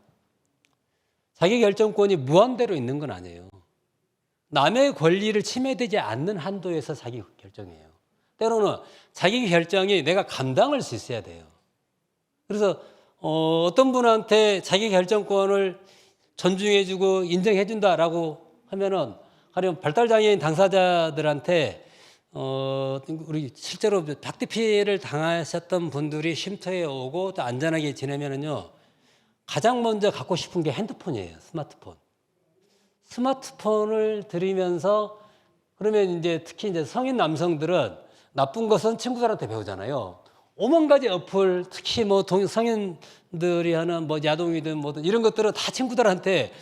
자기 결정권이 무한대로 있는 건 아니에요. 남의 권리를 침해되지 않는 한도에서 자기 결정이에요. 때로는 자기 결정이 내가 감당할 수 있어야 돼요. 그래서 어떤 분한테 자기 결정권을 존중해주고 인정해준다라고 하면은 가령 발달장애인 당사자들한테 우리 실제로 학대 피해를 당하셨던 분들이 쉼터에 오고 또 안전하게 지내면은요 가장 먼저 갖고 싶은 게 핸드폰이에요. 스마트폰을 드리면서 그러면 이제 특히 이제 성인 남성들은 나쁜 것은 친구들한테 배우잖아요. 오만 가지 어플 특히 뭐 성인들이 하는 뭐 야동이든 뭐든 이런 것들은 다 친구들한테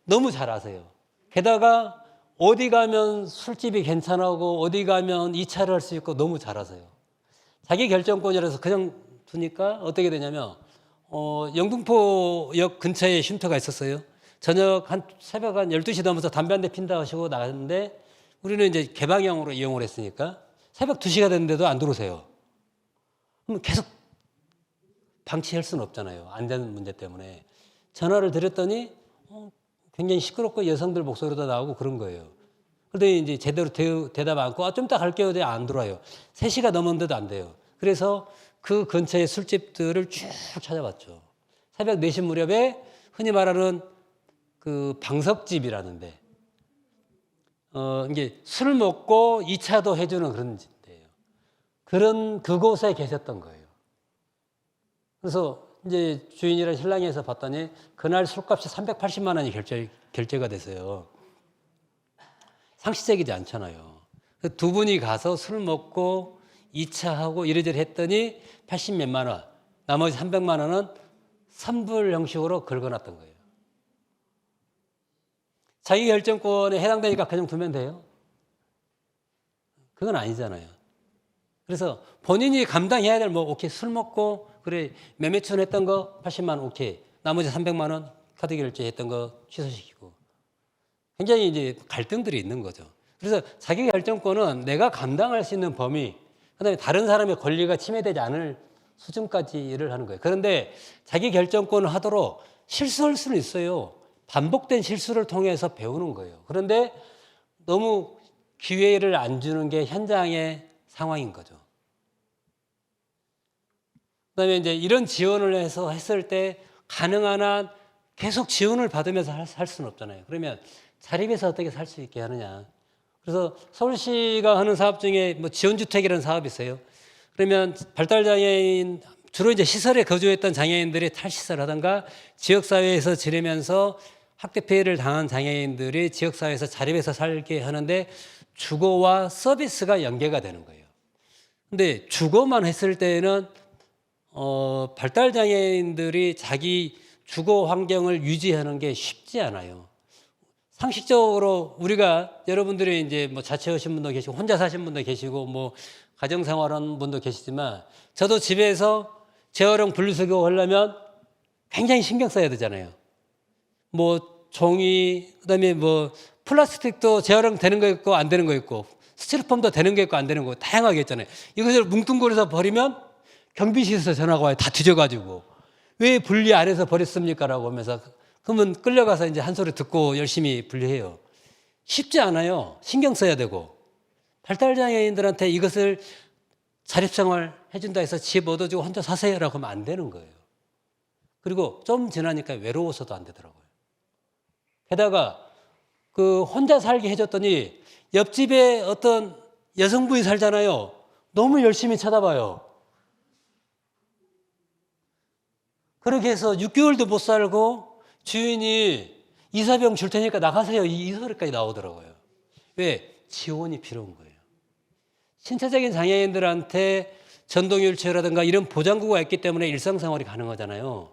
너무 잘 아세요. 게다가 어디 가면 술집이 괜찮고 어디 가면 2차를 할 수 있고 너무 잘 아세요. 자기 결정권이라서 그냥 두니까 어떻게 되냐면 영등포역 근처에 쉼터가 있었어요. 새벽 한 12시 넘어서 담배 한 대 핀다 하시고 나갔는데 우리는 이제 개방형으로 이용을 했으니까 새벽 2시가 됐는데도 안 들어오세요. 그럼 계속 방치할 수는 없잖아요. 안전 문제 때문에. 전화를 드렸더니 굉장히 시끄럽고 여성들 목소리도 나오고 그런 거예요. 그런데 이제 제대로 대답 않고 좀 이따 갈게요. 안 들어와요. 3시가 넘었는데도 안 돼요. 그래서 그 근처의 술집들을 쭉 찾아봤죠. 새벽 4시 무렵에 흔히 말하는 그 방석집이라는데 이게 술 먹고 2차도 해주는 그런 데예요. 그곳에 계셨던 거예요. 그래서 이제 주인이랑 신랑에서 봤더니 그날 술값이 380만 원이 결제가 됐어요. 상식적이지 않잖아요. 두 분이 가서 술 먹고 2차 하고 이래저래 했더니 80 몇만 원, 나머지 300만 원은 선불 형식으로 긁어놨던 거예요. 자기 결정권에 해당되니까 그냥 두면 돼요? 그건 아니잖아요. 그래서 본인이 감당해야 될 뭐 오케이 술 먹고 그래 매매춘 했던 거 80만 원 오케이 나머지 300만 원 카드 결제했던 거 취소시키고 굉장히 이제 갈등들이 있는 거죠. 그래서 자기 결정권은 내가 감당할 수 있는 범위 그다음에 다른 사람의 권리가 침해되지 않을 수준까지 일을 하는 거예요. 그런데 자기 결정권을 하도록 실수할 수는 있어요. 반복된 실수를 통해서 배우는 거예요. 그런데 너무 기회를 안 주는 게 현장의 상황인 거죠. 그다음에 이제 이런 지원을 해서 했을 때 가능한 한 계속 지원을 받으면서 할 수는 없잖아요. 그러면 자립해서 어떻게 살 수 있게 하느냐. 그래서 서울시가 하는 사업 중에 뭐 지원주택이라는 사업이 있어요. 그러면 발달장애인 주로 이제 시설에 거주했던 장애인들이 탈시설 하던가 지역사회에서 지내면서 학대 피해를 당한 장애인들이 지역사회에서 자립해서 살게 하는데 주거와 서비스가 연계가 되는 거예요. 근데 주거만 했을 때는 발달장애인들이 자기 주거 환경을 유지하는 게 쉽지 않아요. 상식적으로 우리가 여러분들이 이제 뭐 자취하신 분도 계시고 혼자 사신 분도 계시고 뭐 가정생활하는 분도 계시지만 저도 집에서 재활용 분리수거 하려면 굉장히 신경 써야 되잖아요. 뭐 종이 그다음에 뭐 플라스틱도 재활용 되는 거 있고 안 되는 거 있고 스티로폼도 되는 거 있고 안 되는 거 다양하게 있잖아요. 이것을 뭉뚱그려서 버리면 경비실에서 전화가 와요. 다 뒤져가지고 왜 분리 안 해서 버렸습니까? 라고 하면서 그러면 끌려가서 이제 한 소리 듣고 열심히 분리해요. 쉽지 않아요. 신경 써야 되고 발달장애인들한테 이것을 자립생활 해준다 해서 집 얻어주고 혼자 사세요라고 하면 안 되는 거예요. 그리고 좀 지나니까 외로워서도 안 되더라고요. 게다가 그 혼자 살게 해줬더니 옆집에 어떤 여성분이 살잖아요. 너무 열심히 쳐다봐요. 그렇게 해서 6개월도 못 살고 주인이 이사병 줄 테니까 나가세요. 이 소리까지 나오더라고요. 왜? 지원이 필요한 거예요. 신체적인 장애인들한테 전동휠체어라든가 이런 보장구가 있기 때문에 일상생활이 가능하잖아요.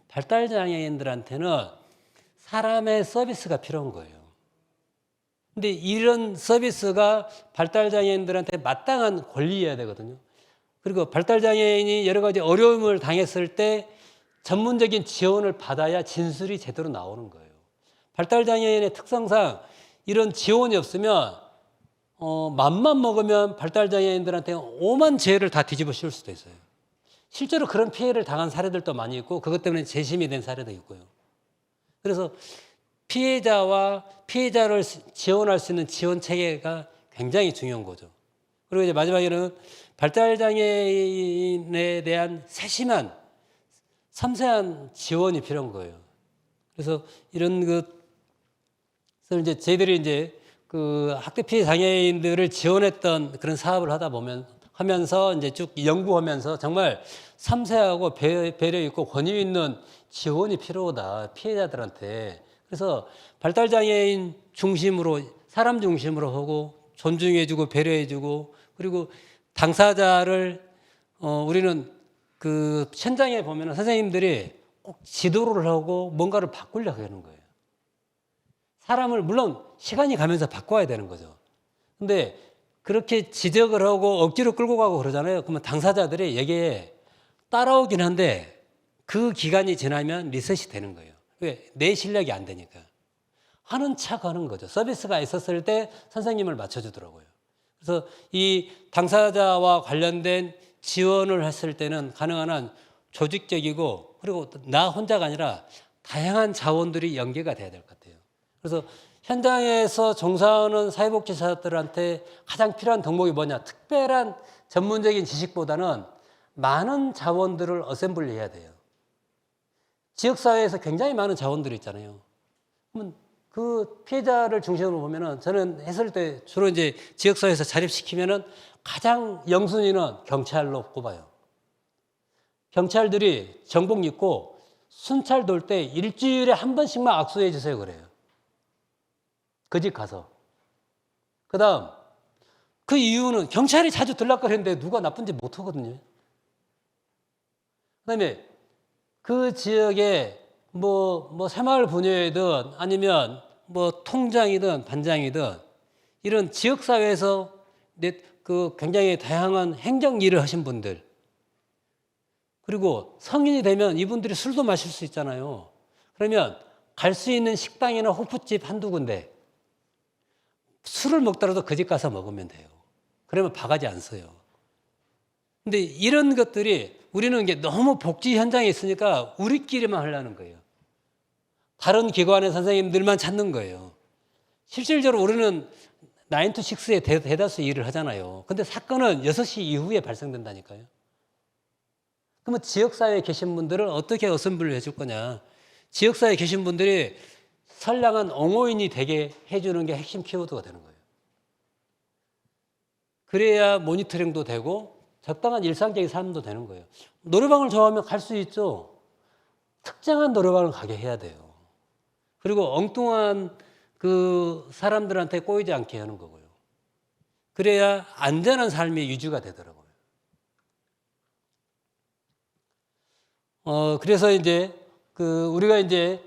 발달장애인들한테는 사람의 서비스가 필요한 거예요. 근데 이런 서비스가 발달장애인들한테 마땅한 권리여야 되거든요. 그리고 발달장애인이 여러 가지 어려움을 당했을 때 전문적인 지원을 받아야 진술이 제대로 나오는 거예요. 발달장애인의 특성상 이런 지원이 없으면 맘만 먹으면 발달장애인들한테 오만 죄를 다 뒤집어 씌울 수도 있어요. 실제로 그런 피해를 당한 사례들도 많이 있고 그것 때문에 재심이 된 사례도 있고요. 그래서 피해자와 피해자를 지원할 수 있는 지원 체계가 굉장히 중요한 거죠. 그리고 이제 마지막에는 발달장애인에 대한 세심한 섬세한 지원이 필요한 거예요. 그래서 이런 것을 이제 저희들이 이제 그 학대 피해 장애인들을 지원했던 그런 사업을 하다 보면 하면서 이제 쭉 연구하면서 정말 섬세하고 배려 있고 권위 있는 지원이 필요하다 피해자들한테. 그래서 발달장애인 중심으로 사람 중심으로 하고 존중해주고 배려해주고 그리고 당사자를 우리는 그 현장에 보면 선생님들이 꼭 지도를 하고 뭔가를 바꾸려고 하는 거예요. 사람을 물론 시간이 가면서 바꿔야 되는 거죠. 근데 그렇게 지적을 하고 억지로 끌고 가고 그러잖아요. 그러면 당사자들이 여기에 따라오긴 한데 그 기간이 지나면 리셋이 되는 거예요. 왜? 내 실력이 안 되니까. 하는 척 하는 거죠. 서비스가 있었을 때 선생님을 맞춰주더라고요. 그래서 이 당사자와 관련된 지원을 했을 때는 가능한 한 조직적이고 그리고 나 혼자가 아니라 다양한 자원들이 연계가 돼야 될 것 같아요. 그래서 현장에서 종사하는 사회복지사들한테 가장 필요한 덕목이 뭐냐? 특별한 전문적인 지식보다는 많은 자원들을 어셈블리 해야 돼요. 지역사회에서 굉장히 많은 자원들이 있잖아요. 그러면 그 피해자를 중심으로 보면은 저는 했을 때 주로 이제 지역사회에서 자립시키면은 가장 영순위는 경찰로 꼽아요. 경찰들이 정복 입고 순찰 돌 때 일주일에 한 번씩만 악수해 주세요 그래요. 그 집 가서. 그 다음 그 이유는 경찰이 자주 들락거리는데 누가 나쁜지 못하거든요. 그 다음에 그 지역에 뭐 새마을 분녀이든 아니면 뭐 통장이든 반장이든 이런 지역사회에서 그 굉장히 다양한 행정 일을 하신 분들, 그리고 성인이 되면 이분들이 술도 마실 수 있잖아요. 그러면 갈 수 있는 식당이나 호프집 한두 군데 술을 먹더라도 그 집 가서 먹으면 돼요. 그러면 바가지 안 써요. 근데 이런 것들이 우리는 이게 너무 복지 현장에 있으니까 우리끼리만 하려는 거예요. 다른 기관의 선생님들만 찾는 거예요. 실질적으로 우리는 9 to 6에 대다수 일을 하잖아요. 근데 사건은 6시 이후에 발생된다니까요. 그러면 지역사회에 계신 분들은 어떻게 어셈블리를 해줄 거냐. 지역사회에 계신 분들이 선량한 옹호인이 되게 해주는 게 핵심 키워드가 되는 거예요. 그래야 모니터링도 되고 적당한 일상적인 삶도 되는 거예요. 노래방을 좋아하면 갈 수 있죠. 특정한 노래방을 가게 해야 돼요. 그리고 엉뚱한 그 사람들한테 꼬이지 않게 하는 거고요. 그래야 안전한 삶이 유지가 되더라고요. 그래서 이제 우리가 이제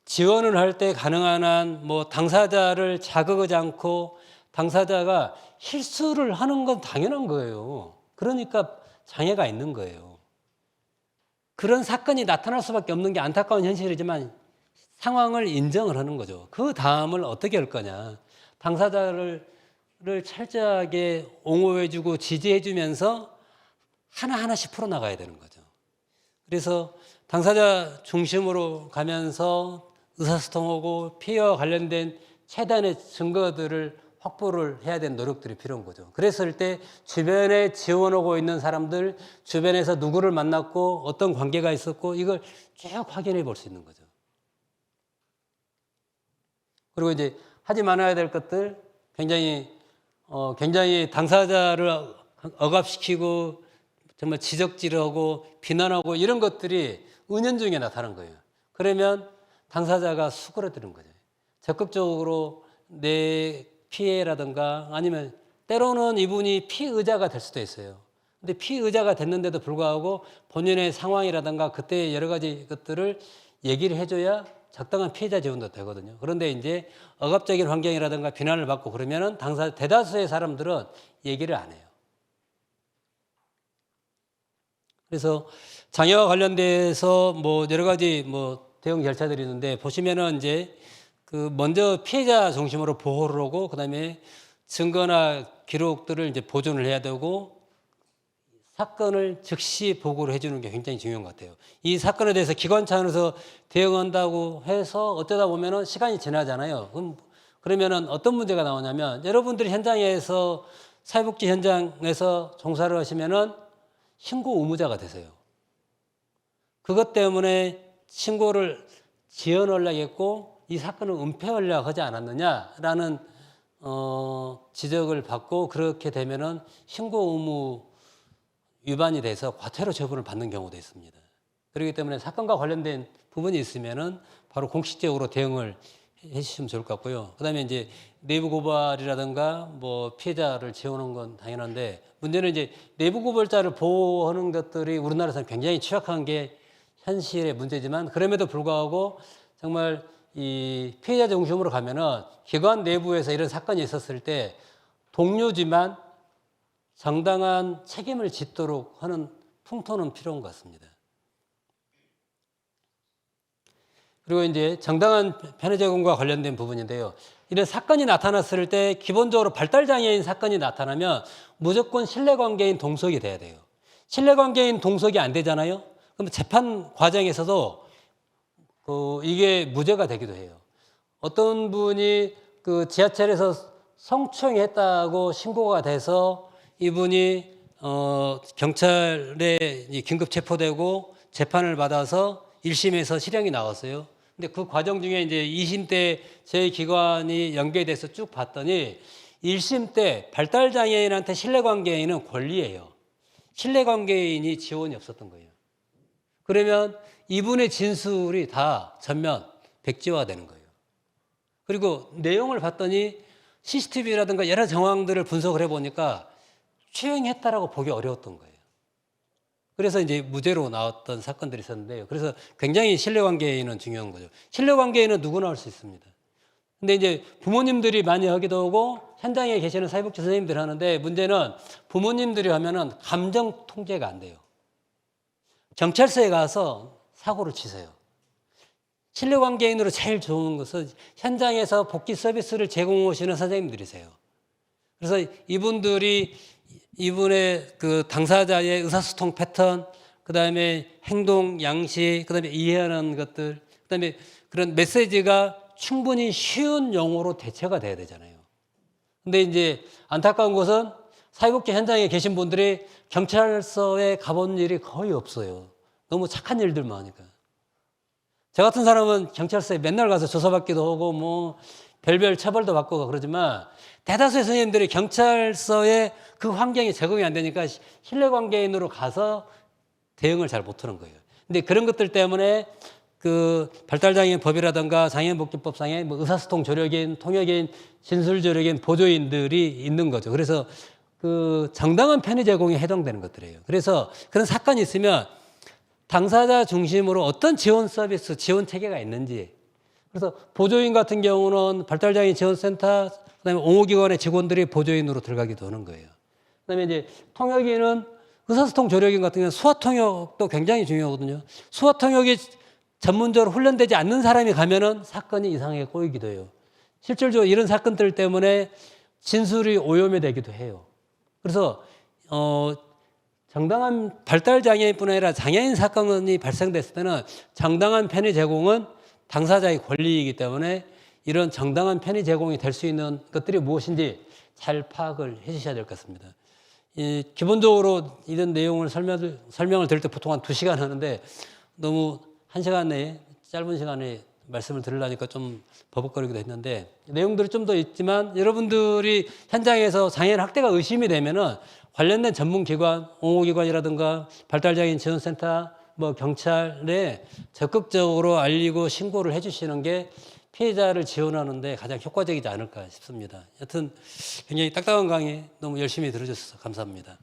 지원을 할 때 가능한 한 뭐 당사자를 자극하지 않고 당사자가 실수를 하는 건 당연한 거예요. 그러니까 장애가 있는 거예요. 그런 사건이 나타날 수밖에 없는 게 안타까운 현실이지만 상황을 인정을 하는 거죠. 그 다음을 어떻게 할 거냐. 당사자를 철저하게 옹호해주고 지지해주면서 하나하나씩 풀어나가야 되는 거죠. 그래서 당사자 중심으로 가면서 의사소통하고 피해와 관련된 최단의 증거들을 확보를 해야 되는 노력들이 필요한 거죠. 그랬을 때 주변에 지원하고 있는 사람들, 주변에서 누구를 만났고 어떤 관계가 있었고 이걸 쭉 확인해 볼 수 있는 거죠. 그리고 이제 하지 말아야 될 것들 굉장히 당사자를 억압시키고 정말 지적질하고 비난하고 이런 것들이 은연중에 나타나는 거예요. 그러면 당사자가 수그러드는 거죠. 적극적으로 내 피해라든가 아니면 때로는 이분이 피의자가 될 수도 있어요. 근데 피의자가 됐는데도 불구하고 본인의 상황이라든가 그때 여러 가지 것들을 얘기를 해줘야 적당한 피해자 지원도 되거든요. 그런데 이제 억압적인 환경이라든가 비난을 받고 그러면은 대다수의 사람들은 얘기를 안 해요. 그래서 장애와 관련돼서 뭐 여러 가지 뭐 대응 절차들이 있는데 보시면은 이제 먼저 피해자 중심으로 보호를 하고 그다음에 증거나 기록들을 이제 보존을 해야 되고 사건을 즉시 보고를 해주는 게 굉장히 중요한 것 같아요. 이 사건에 대해서 기관 차원에서 대응한다고 해서 어쩌다 보면은 시간이 지나잖아요. 그러면은 어떤 문제가 나오냐면 여러분들이 현장에서 사회복지 현장에서 종사를 하시면은 신고 의무자가 되세요. 그것 때문에 신고를 지연하려고 했고 이 사건을 은폐하려고 하지 않았느냐라는 지적을 받고 그렇게 되면은 신고 의무 위반이 돼서 과태료 처분을 받는 경우도 있습니다. 그렇기 때문에 사건과 관련된 부분이 있으면은 바로 공식적으로 대응을 해주시면 좋을 것 같고요. 그다음에 이제 내부 고발이라든가 뭐 피해자를 지원하는 건 당연한데 문제는 이제 내부 고발자를 보호하는 것들이 우리나라에서는 굉장히 취약한 게 현실의 문제지만 그럼에도 불구하고 정말 이 피해자 중심으로 가면은 기관 내부에서 이런 사건이 있었을 때 동료지만 정당한 책임을 짓도록 하는 풍토는 필요한 것 같습니다. 그리고 이제 정당한 편의 제공과 관련된 부분인데요. 이런 사건이 나타났을 때 기본적으로 발달장애인 사건이 나타나면 무조건 신뢰관계인 동석이 돼야 돼요. 신뢰관계인 동석이 안 되잖아요. 그럼 재판 과정에서도 이게 무죄가 되기도 해요. 어떤 분이 지하철에서 성추행했다고 신고가 돼서 이분이 경찰에 긴급 체포되고 재판을 받아서 1심에서 실형이 나왔어요. 근데 그 과정 중에 이제 2심 때 저희 기관이 연계돼서 쭉 봤더니 1심 때 발달장애인한테 신뢰관계인은 권리예요. 신뢰관계인이 지원이 없었던 거예요. 그러면 이분의 진술이 다 전면 백지화되는 거예요. 그리고 내용을 봤더니 CCTV라든가 여러 정황들을 분석을 해보니까 추행했다라고 보기 어려웠던 거예요. 그래서 이제 무죄로 나왔던 사건들이 있었는데요. 그래서 굉장히 신뢰관계인은 중요한 거죠. 신뢰관계인은 누구나 할 수 있습니다. 근데 이제 부모님들이 많이 하기도 하고 현장에 계시는 사회복지 선생님들이 하는데 문제는 부모님들이 하면은 감정 통제가 안 돼요. 경찰서에 가서 사고를 치세요. 신뢰관계인으로 제일 좋은 것은 현장에서 복지 서비스를 제공하시는 선생님들이세요. 그래서 이분들이 이분의 그 당사자의 의사소통 패턴, 그 다음에 행동 양식, 그 다음에 이해하는 것들, 그 다음에 그런 메시지가 충분히 쉬운 용어로 대처가 돼야 되잖아요. 근데 이제 안타까운 것은 사회복지 현장에 계신 분들이 경찰서에 가본 일이 거의 없어요. 너무 착한 일들만 하니까. 저 같은 사람은 경찰서에 맨날 가서 조사받기도 하고 뭐 별별 처벌도 받고 그러지만 대다수의 선생님들이 경찰서에 그 환경이 적응이 안 되니까 신뢰관계인으로 가서 대응을 잘 못하는 거예요. 근데 그런 것들 때문에 그 발달장애인 법이라든가 장애인복지법상에 뭐 의사소통 조력인, 통역인, 진술조력인, 보조인들이 있는 거죠. 그래서 그 정당한 편의 제공에 해당되는 것들이에요. 그래서 그런 사건이 있으면 당사자 중심으로 어떤 지원 서비스, 지원 체계가 있는지. 그래서 보조인 같은 경우는 발달장애인 지원센터, 그다음에 옹호기관의 직원들이 보조인으로 들어가기도 하는 거예요. 그다음에 이제 통역인은 의사소통 조력인 같은 경우는 수화통역도 굉장히 중요하거든요. 수화통역이 전문적으로 훈련되지 않는 사람이 가면은 사건이 이상하게 꼬이기도 해요. 실질적으로 이런 사건들 때문에 진술이 오염이 되기도 해요. 그래서 정당한 발달장애인뿐 아니라 장애인 사건이 발생됐을 때는 정당한 편의 제공은 당사자의 권리이기 때문에 이런 정당한 편의 제공이 될 수 있는 것들이 무엇인지 잘 파악을 해 주셔야 될 것 같습니다. 기본적으로 이런 내용을 설명을 드릴 때 보통 한 2시간 하는데 너무 1시간 내에 짧은 시간에 말씀을 드리려니까 좀 버벅거리기도 했는데 내용들이 좀 더 있지만 여러분들이 현장에서 장애인 학대가 의심이 되면은 관련된 전문기관, 옹호기관이라든가 발달장애인 지원센터, 뭐 경찰에 적극적으로 알리고 신고를 해주시는 게 피해자를 지원하는 데 가장 효과적이지 않을까 싶습니다. 여튼 굉장히 딱딱한 강의 너무 열심히 들어주셔서 감사합니다.